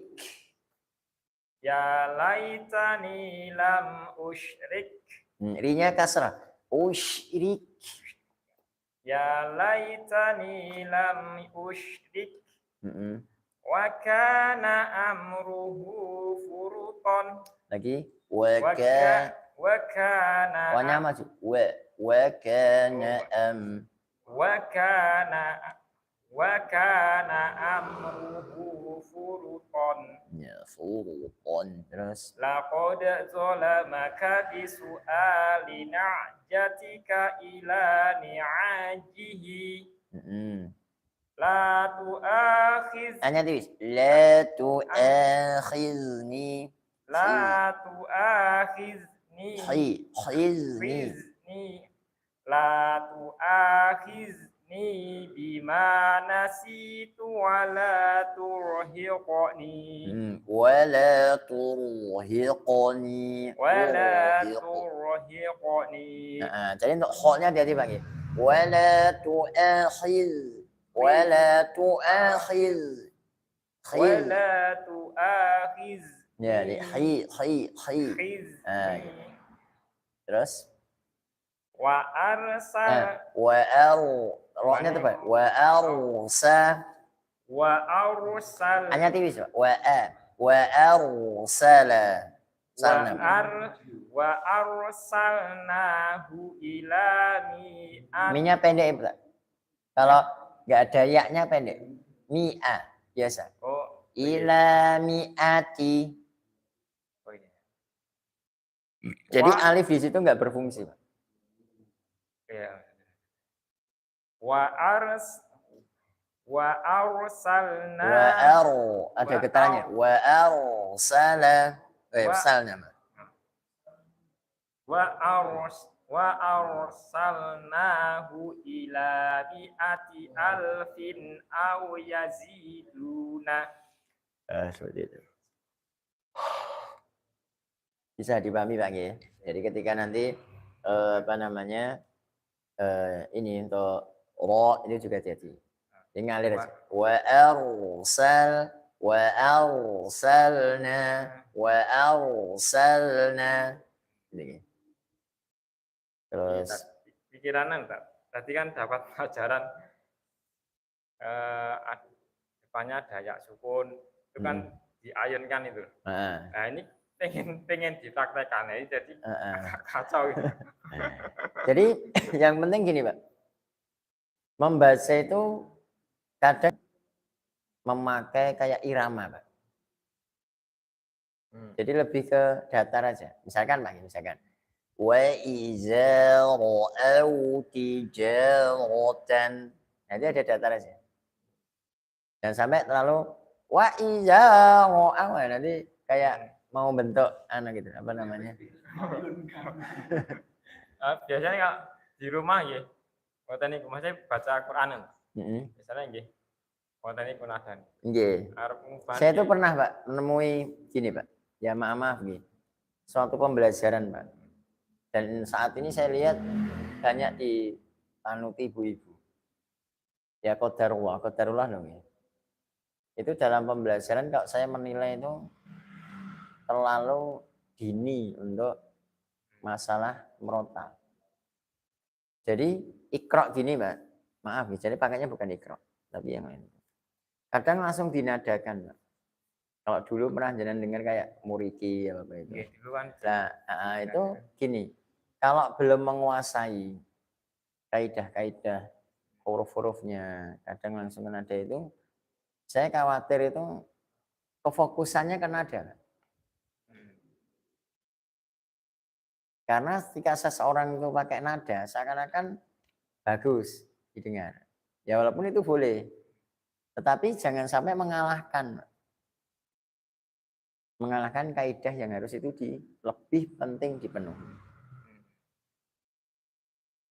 Ya laitani lam usyrik. Rinya kasrah. Usyrik. Ya laitani lam usyrik. Wa kana amruhu furutan. Lagi. Wa kana Wa-nya maju. Wa kana amruhu furutan. Ya, furutan. Terus Laqad zalamaka bisu'ali na'jatika ila ni'ajihi. La tu'akhiz. hanya tulis. La tu'akhizni. La tu'akhizni. Khizni. La tu'akhizni bima nasitu wa la turhiqni. Wa la turhiqni. Jadi untuk kho-nya hati-hati, Bang. Wa la tu'akhiz. Wa la tu'akhiz. Ya, di Terus Wa arsal. Ro-nya itu, Pak. Wa arsa. Hanya tipis, Pak. Wa arsala. Wa arsalnahu ila mi'at. Mi-nya pendek, Pak. Kalau nggak ada ya-nya pendek. Mi'a biasa. Oh, Ila mi'ati. Jadi alif di situ nggak berfungsi, Pak. ya. Wa arsalna. Ada getarannya. Wa arsala. Arsalnya, Pak. Wa arsalnahu ila mi'ati alfin aw yaziduna. Seperti itu. Bisa dipahami, Pak, ya. Jadi ketika nanti ini untuk ro ini juga jadi. Ini ngalir aja. Wa arsalna. Ini. Terus pikiran enggak? Tadi kan dapat pelajaran depannya ada ya sukun itu kan diayunkan itu. Nah, ini pengen dipraktekkan ya, jadi kacau gitu. Jadi yang penting gini, Pak. Membaca itu kadang memakai kayak irama, Pak. Jadi lebih ke datar aja. Misalkan Pak, misalkan wa iza ra'au tijaratan. Nah, itu ada datar aja. Jangan sampai terlalu wa iza ra'au. Nanti kayak mau bentuk gitu, apa namanya? Biasanya kalau di rumah ya, wonten niku saya baca Quran. Misalnya nggih. Wonten niku nadan. Nggih. Saya itu pernah, Pak, menemui gini, Pak. Ya maaf nggih. Suatu pembelajaran, Pak. Dan saat ini saya lihat banyak dipanuti ibu-ibu. Ya qadarullah dong ya. Itu dalam pembelajaran kalau saya menilai itu terlalu dini untuk masalah meronta. Jadi ikra gini, Mbak. Maaf, jadi pakainya bukan ikra, tapi yang lain. Kadang langsung dinadakan, Mbak. Kalau dulu pernah jangan dengar kayak muriki apa itu. Nah, itu gini. Kalau belum menguasai kaidah-kaidah huruf-hurufnya, kadang langsung nada itu, saya khawatir itu kefokusannya ke nada. Karena ketika seseorang itu pakai nada, seakan-akan bagus didengar. Ya walaupun itu boleh, tetapi jangan sampai mengalahkan kaidah yang harus itu lebih penting dipenuhi.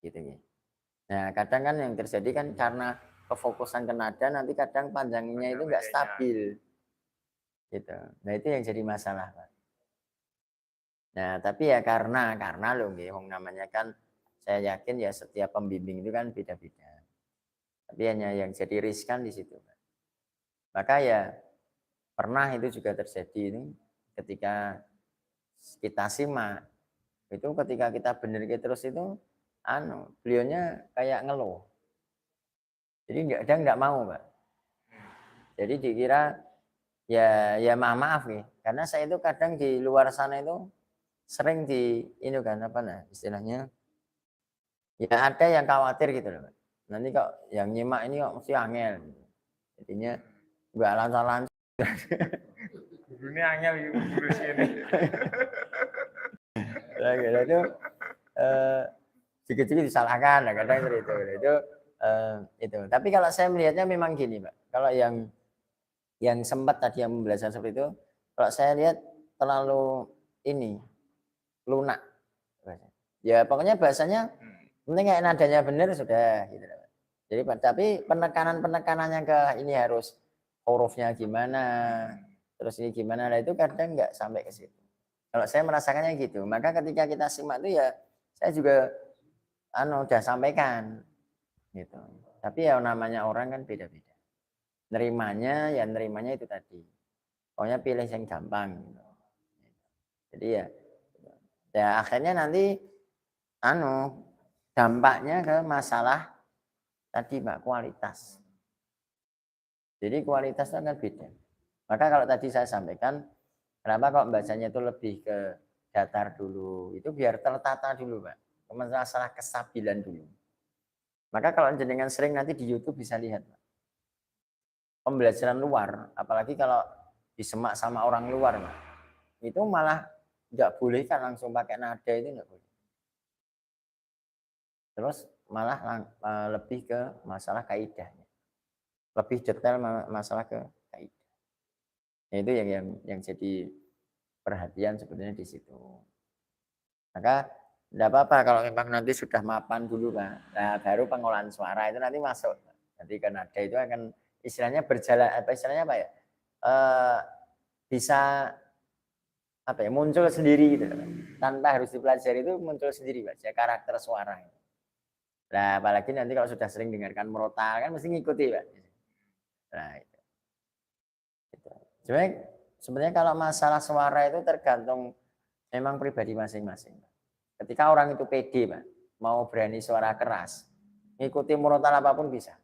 Gitu ya. Nah, kadang kan yang terjadi kan karena kefokusan ke nada, nanti kadang panjangnya itu enggak stabil. Gitu. Nah, itu yang jadi masalah, Pak. Nah, tapi ya karena loh nggih, namanya kan saya yakin ya setiap pembimbing itu kan beda-beda. Tapi hanya yang jadi riskan di situ, Pak. Maka ya pernah itu juga terjadi ini ketika kita simak, itu ketika kita bener terus itu beliaunya kayak ngeluh. Jadi enggak mau, Pak. Jadi dikira ya maaf nih, karena saya itu kadang di luar sana itu sering ini kan istilahnya ya ada yang khawatir gitu loh, Pak. Nanti kok yang nyimak ini kok mesti angel. Jadinya enggak lancar-lancar. Gurunya angel itu guru sini. Nah, itu sedikit-sedikit disalahkan, nah, kadang itu. Tapi kalau saya melihatnya memang gini, Pak. Kalau yang sempat tadi yang pembelajaran seperti itu, kalau saya lihat terlalu lunak. Ya pokoknya bahasanya penting kayak nadanya benar sudah gitu. Jadi tapi penekanannya ke ini harus hurufnya gimana, terus ini gimana, nah itu kadang nggak sampai ke situ. Kalau saya merasakannya gitu, maka ketika kita simak itu ya saya juga udah sampaikan gitu. Tapi ya namanya orang kan beda-beda. Nerimanya itu tadi. Pokoknya pilih yang gampang gitu. Jadi ya akhirnya nanti dampaknya ke masalah tadi, Mbak, kualitas. Jadi kualitas itu kan beda. Maka kalau tadi saya sampaikan, kenapa kok bacanya itu lebih ke datar dulu, itu biar tertata dulu, Pak. Masalah kestabilan dulu. Maka kalau jenengan sering nanti di YouTube bisa lihat, Pak. Pembelajaran luar, apalagi kalau disemak sama orang luar, Pak, itu malah nggak boleh kan langsung pakai nada, itu nggak boleh. Terus malah lebih ke masalah kaidahnya, lebih detail masalah ke kaidah. Nah, itu yang jadi perhatian sebetulnya di situ. Maka tidak apa-apa kalau memang nanti sudah mapan dulu, Pak. Nah, baru pengolahan suara itu nanti masuk. Nanti ke nada itu akan istilahnya berjalan, istilahnya apa ya? Bisa muncul sendiri gitu. Tanpa harus dipelajari itu muncul sendiri, Pak. Ya, karakter suara. Nah, apalagi nanti kalau sudah sering dengarkan merotal kan mesti ngikuti, Pak. Nah, itu. Sebenarnya kalau masalah suara itu tergantung memang pribadi masing-masing. Ketika orang itu pede, Pak, mau berani suara keras, ngikuti murotal apapun bisa.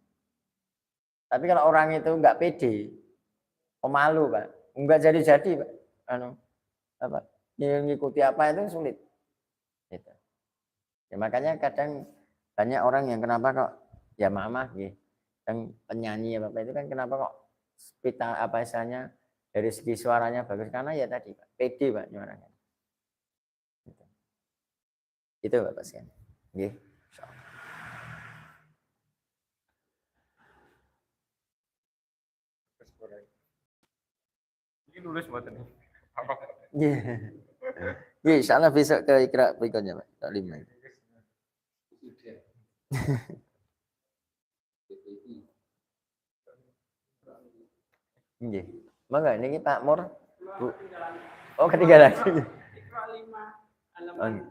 Tapi kalau orang itu nggak pede, pemalu, Pak, nggak jadi-jadi, Pak. Ngikuti apa itu sulit. Gitu. Ya, makanya kadang banyak orang yang kenapa kok ya maaf, kadang penyanyi apa itu kan kenapa kok pita apa istilahnya dari segi suaranya bagus karena ya tadi Pak, pede Pak nyuaranya. Itu Bapak sekalian. Nggih. Ini nulis mboten nih. Apa? Nggih. Nggih, insyaallah besok ke Iqra berikutnya Pak. Tak 5. Nggih. Mangga niki Pak Mur. Bu. Oh, ketinggalan. Iqra 5 halaman 6.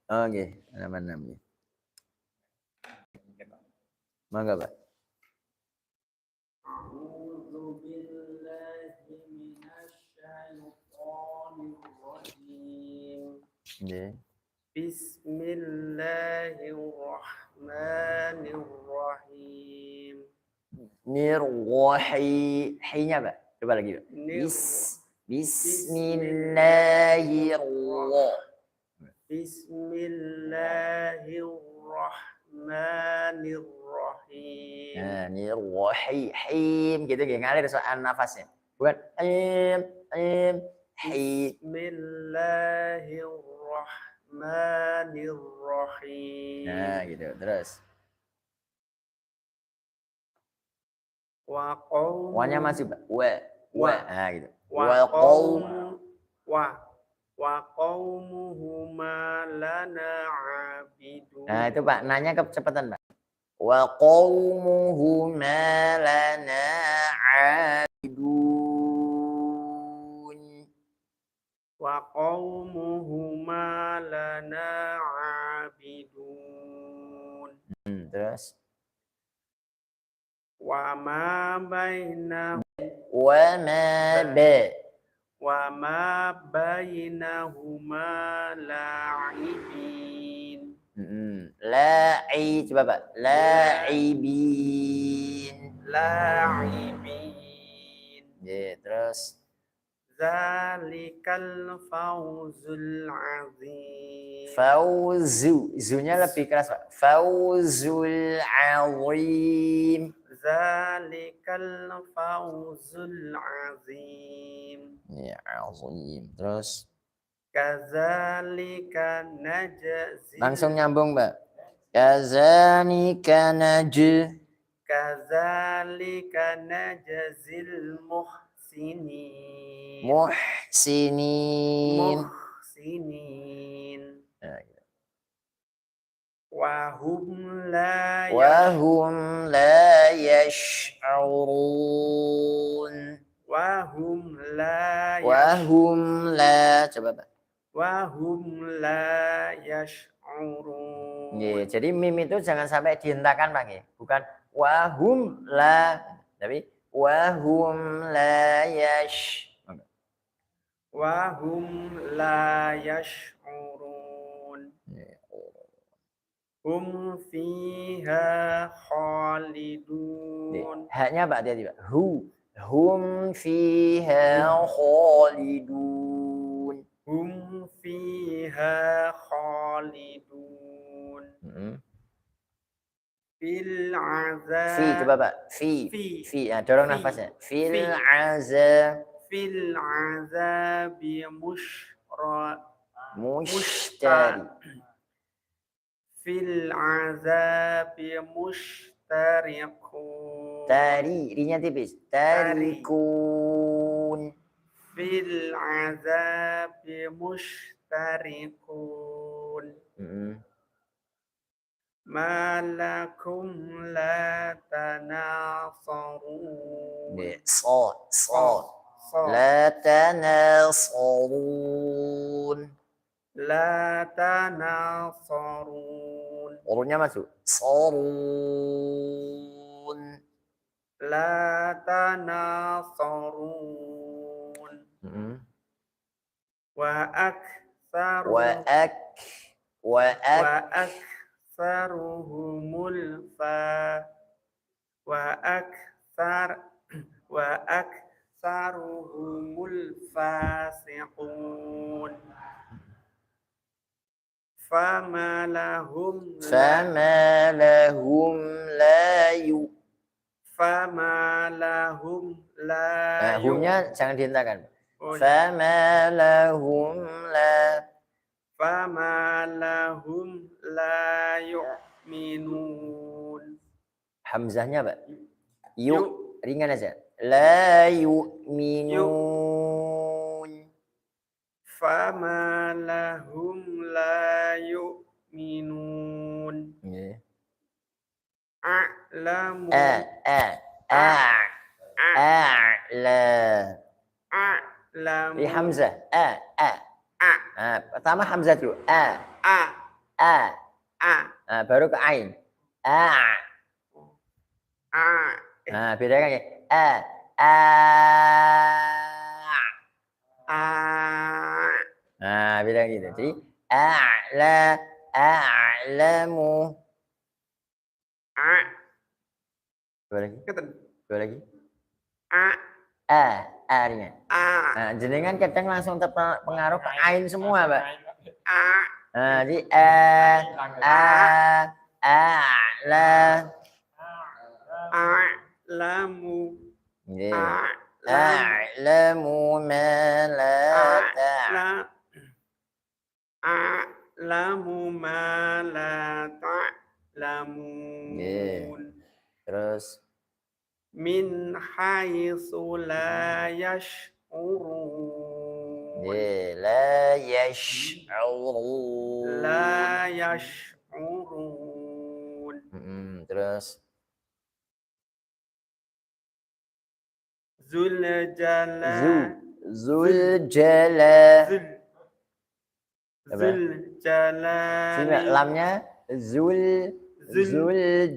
Oh, nggih, halaman 6 nggih. Mangga, Pak. A'udzu billahi minasyaitonir rajim. Nggih. Bismillahirrahmanirrahim. Nirwahi, hi-nya Pak. Coba lagi, Pak. Bismillahirrahmanirrahim. Nah, nirwahi, him gitu nggih, ngalir soal nafasnya. Bukan him, him, hi. Bismillahirrahmanirrahim. Nah, gitu. Terus. Wa qaum Wa-nya masih, Pak. Wa. Nah, gitu. wa qaum wa qaumuhuma lana abidun. Nah, itu Pak, nanya kecepatan, Pak. Wa qaumuhuma lana abidun. Wa qaumuhuma lana abidun. Terus Wa ma bainahuma la'ibin. La'i, coba Pak. La'ibin. Ya, terus Zalikal fawzul azim. Zunya lebih keras Pak. Fawzul azim. Zalikal fawzul azim. Ya, azim. Terus Kazalika najzi. langsung nyambung, Mbak. Kazalika najzi. Kazalika najzil muhsinin. Muhsinin. Wahum la yash'urun. Coba Pak. Wahum la yash'urun. Jadi mim itu jangan sampai dihentakan Pak nggih. Bukan wahum la, tapi wahum la yash'urun. Hum fiha khalidun. Haknya Pak hati-hati Pak. Hum fiha khalidun. Hum fiha khalidun. Fil azab. Fi, coba Pak. Fi. Ya, dorong nafasnya. Fil azab. Fil azabi mushtari. Fil azabi mushtariqun. Rinya tipis. Tarikun. Fil azabi mushtariqun. Malakum la tanasarun. La tanasarun. La tanasarun. Urutnya masuk. Sarun. La tanasarun. Wa aktsaruhumul fasiqun. Fama lahum la fama lahum la humnya jangan dihentakan. Oh, Fama lahum la. fama lahum la yu'minun. Hamzahnya Pak. Ringan aja. La yu'minun. Fama lahum la yu'minun. Yeah. A'lamu. A'la. A'lamu. Ini hamzah. Pertama hamzah dulu. Baru ke ain. Bedakan ya. Bedakan gitu. Jadi a'lamu. Dua lagi. Ringan. Jenengan kadang langsung terpengaruh ke ain semua, Pak. Jadi a'lamu. A'lamu ma la a'lamu ma la ta'lamun. Terus min haitsu la yash'urun. La yash'urun. La yash'urun. Terus Zul jalal. Zul jalal. Zul jalal. Sini lamnya Zul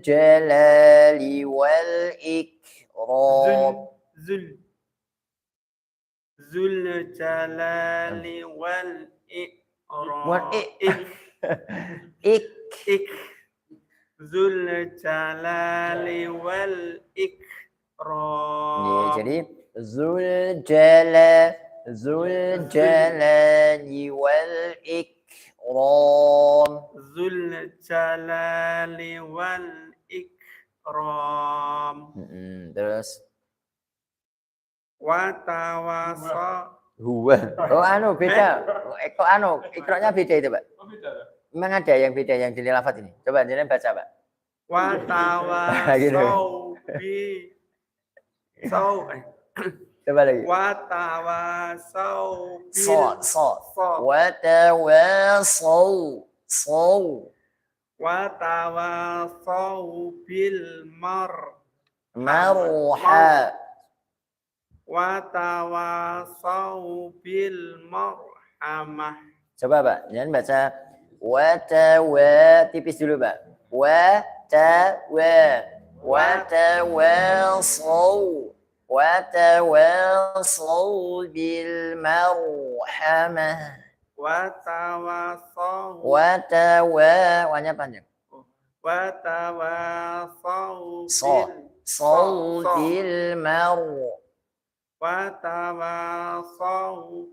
jalali wal ikram. Zul jalali wal ikram. Zul jalali wal ikram. Jadi Zul jalali wal ikram. Zul jalali wal ikram. Terus wa tawasa. Beda. Ikranya beda itu, Pak. Memang ada yang beda yang di lafaz ini. Coba jangan baca, Pak. Wa tawasau bi Coba lagi. Wa tawasau bil Wa tawasau bil marha. Wa tawasau bil marhamah. Coba, Pak. Jangan baca tipis dulu, Pak. Watawasau bil marhamah. Wanya panjang. Watawasau bil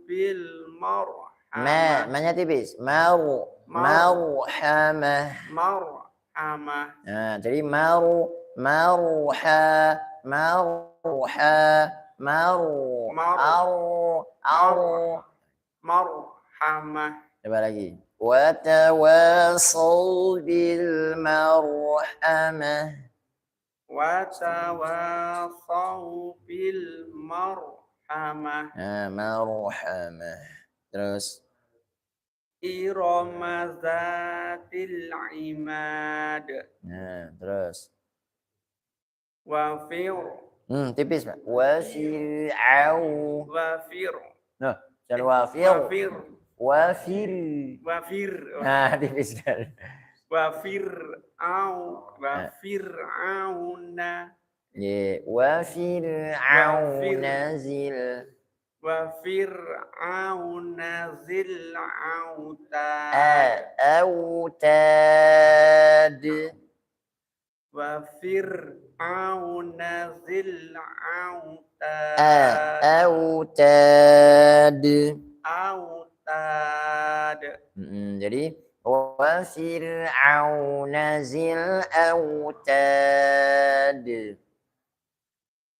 bil marhamah. Manya tipis. Marhamah. Jadi marhamah. Coba lagi. Watawasau bil marhamah. Watawasau bil marhamah. Marhamah. Terus Irama zatil imad. Terus Wafir. Tipis, Pak. Wafir'au. Jangan wafir. Tipis sekali. Wafir'auna. Wafir'auna zil. Wafir'auna zil autad. Wafir'auna zil autad. Jadi wafir'auna zil autad.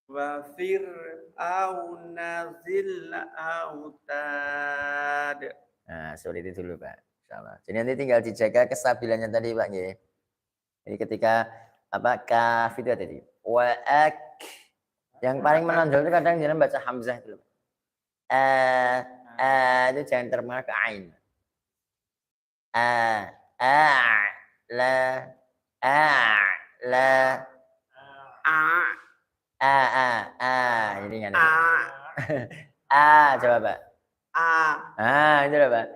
wa fir'auna zil autad. Nah, seperti itu dulu, Pak. Insyaallah. Jadi nanti tinggal dijaga kestabilannya tadi, Pak, nggih. Jadi ketika apa kaf itu tadi wa ak yang paling menonjol itu kadang jangan baca hamzah itu. Itu jangan termalah ke ain. A la la jadi kan coba Pak itu loh Pak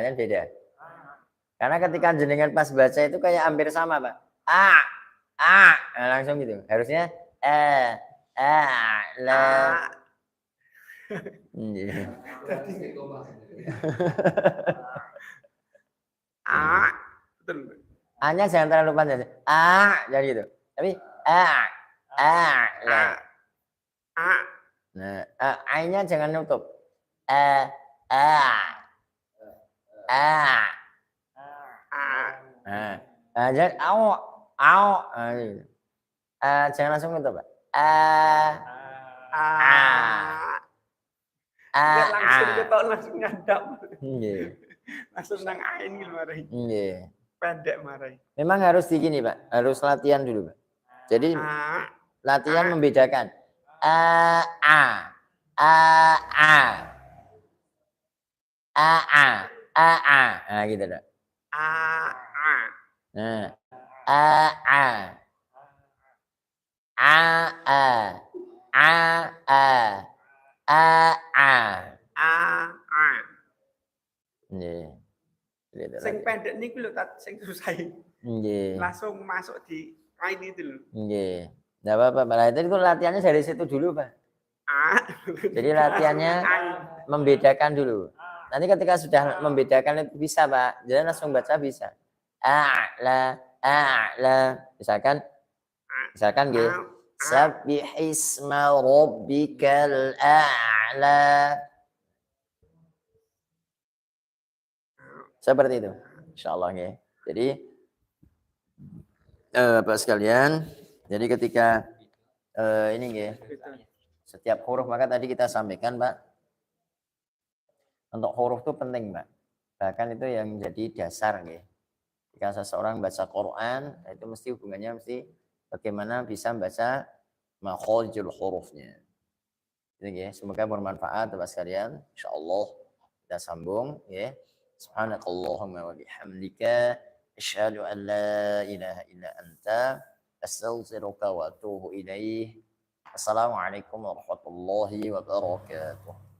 kan beda karena ketika jenengan pas baca itu kayak hampir sama Pak langsung gitu harusnya la betul. A-nya jangan terlalu panjang. Jadi gitu. Tapi la. Nah, A-nya jangan nutup. Jangan jangan langsung nutup, Pak. Langsung ketok langsung nyadap. Nggih. Langsung nang ain gitu mari. Nggih. Pendek mari. Memang harus begini, Pak. Harus latihan dulu, Pak. Jadi latihan membedakan nah gitu Pak. Nah nggih. Sing pendek niku lho sing susah. Nggih. Langsung masuk di ain itu lho. Nggih. Enggak apa-apa, Pak. Itu latihannya dari situ dulu, Pak. Jadi latihannya membedakan dulu. Nanti ketika sudah membedakan itu bisa, Pak. Jadi langsung baca bisa. La. Misalkan nggih. Sabbih isma rabbikal a'la. Seperti itu. Insyaallah nggih. Jadi Bapak sekalian, jadi ketika ini nggih, setiap huruf maka tadi kita sampaikan, Pak. Untuk huruf itu penting, Pak. Bahkan itu yang menjadi dasar nggih. Jika seseorang baca Quran, itu mesti hubungannya mesti bagaimana bisa membaca makharijul hurufnya. Itu nggih, semoga bermanfaat Bapak sekalian. Insyaallah kita sambung nggih. Subhanakallahumma wa bihamdika asyhadu an la ilaha illa anta astaghfiruka wa atubu ilaih. Assalamualaikum warahmatullahi wabarakatuh.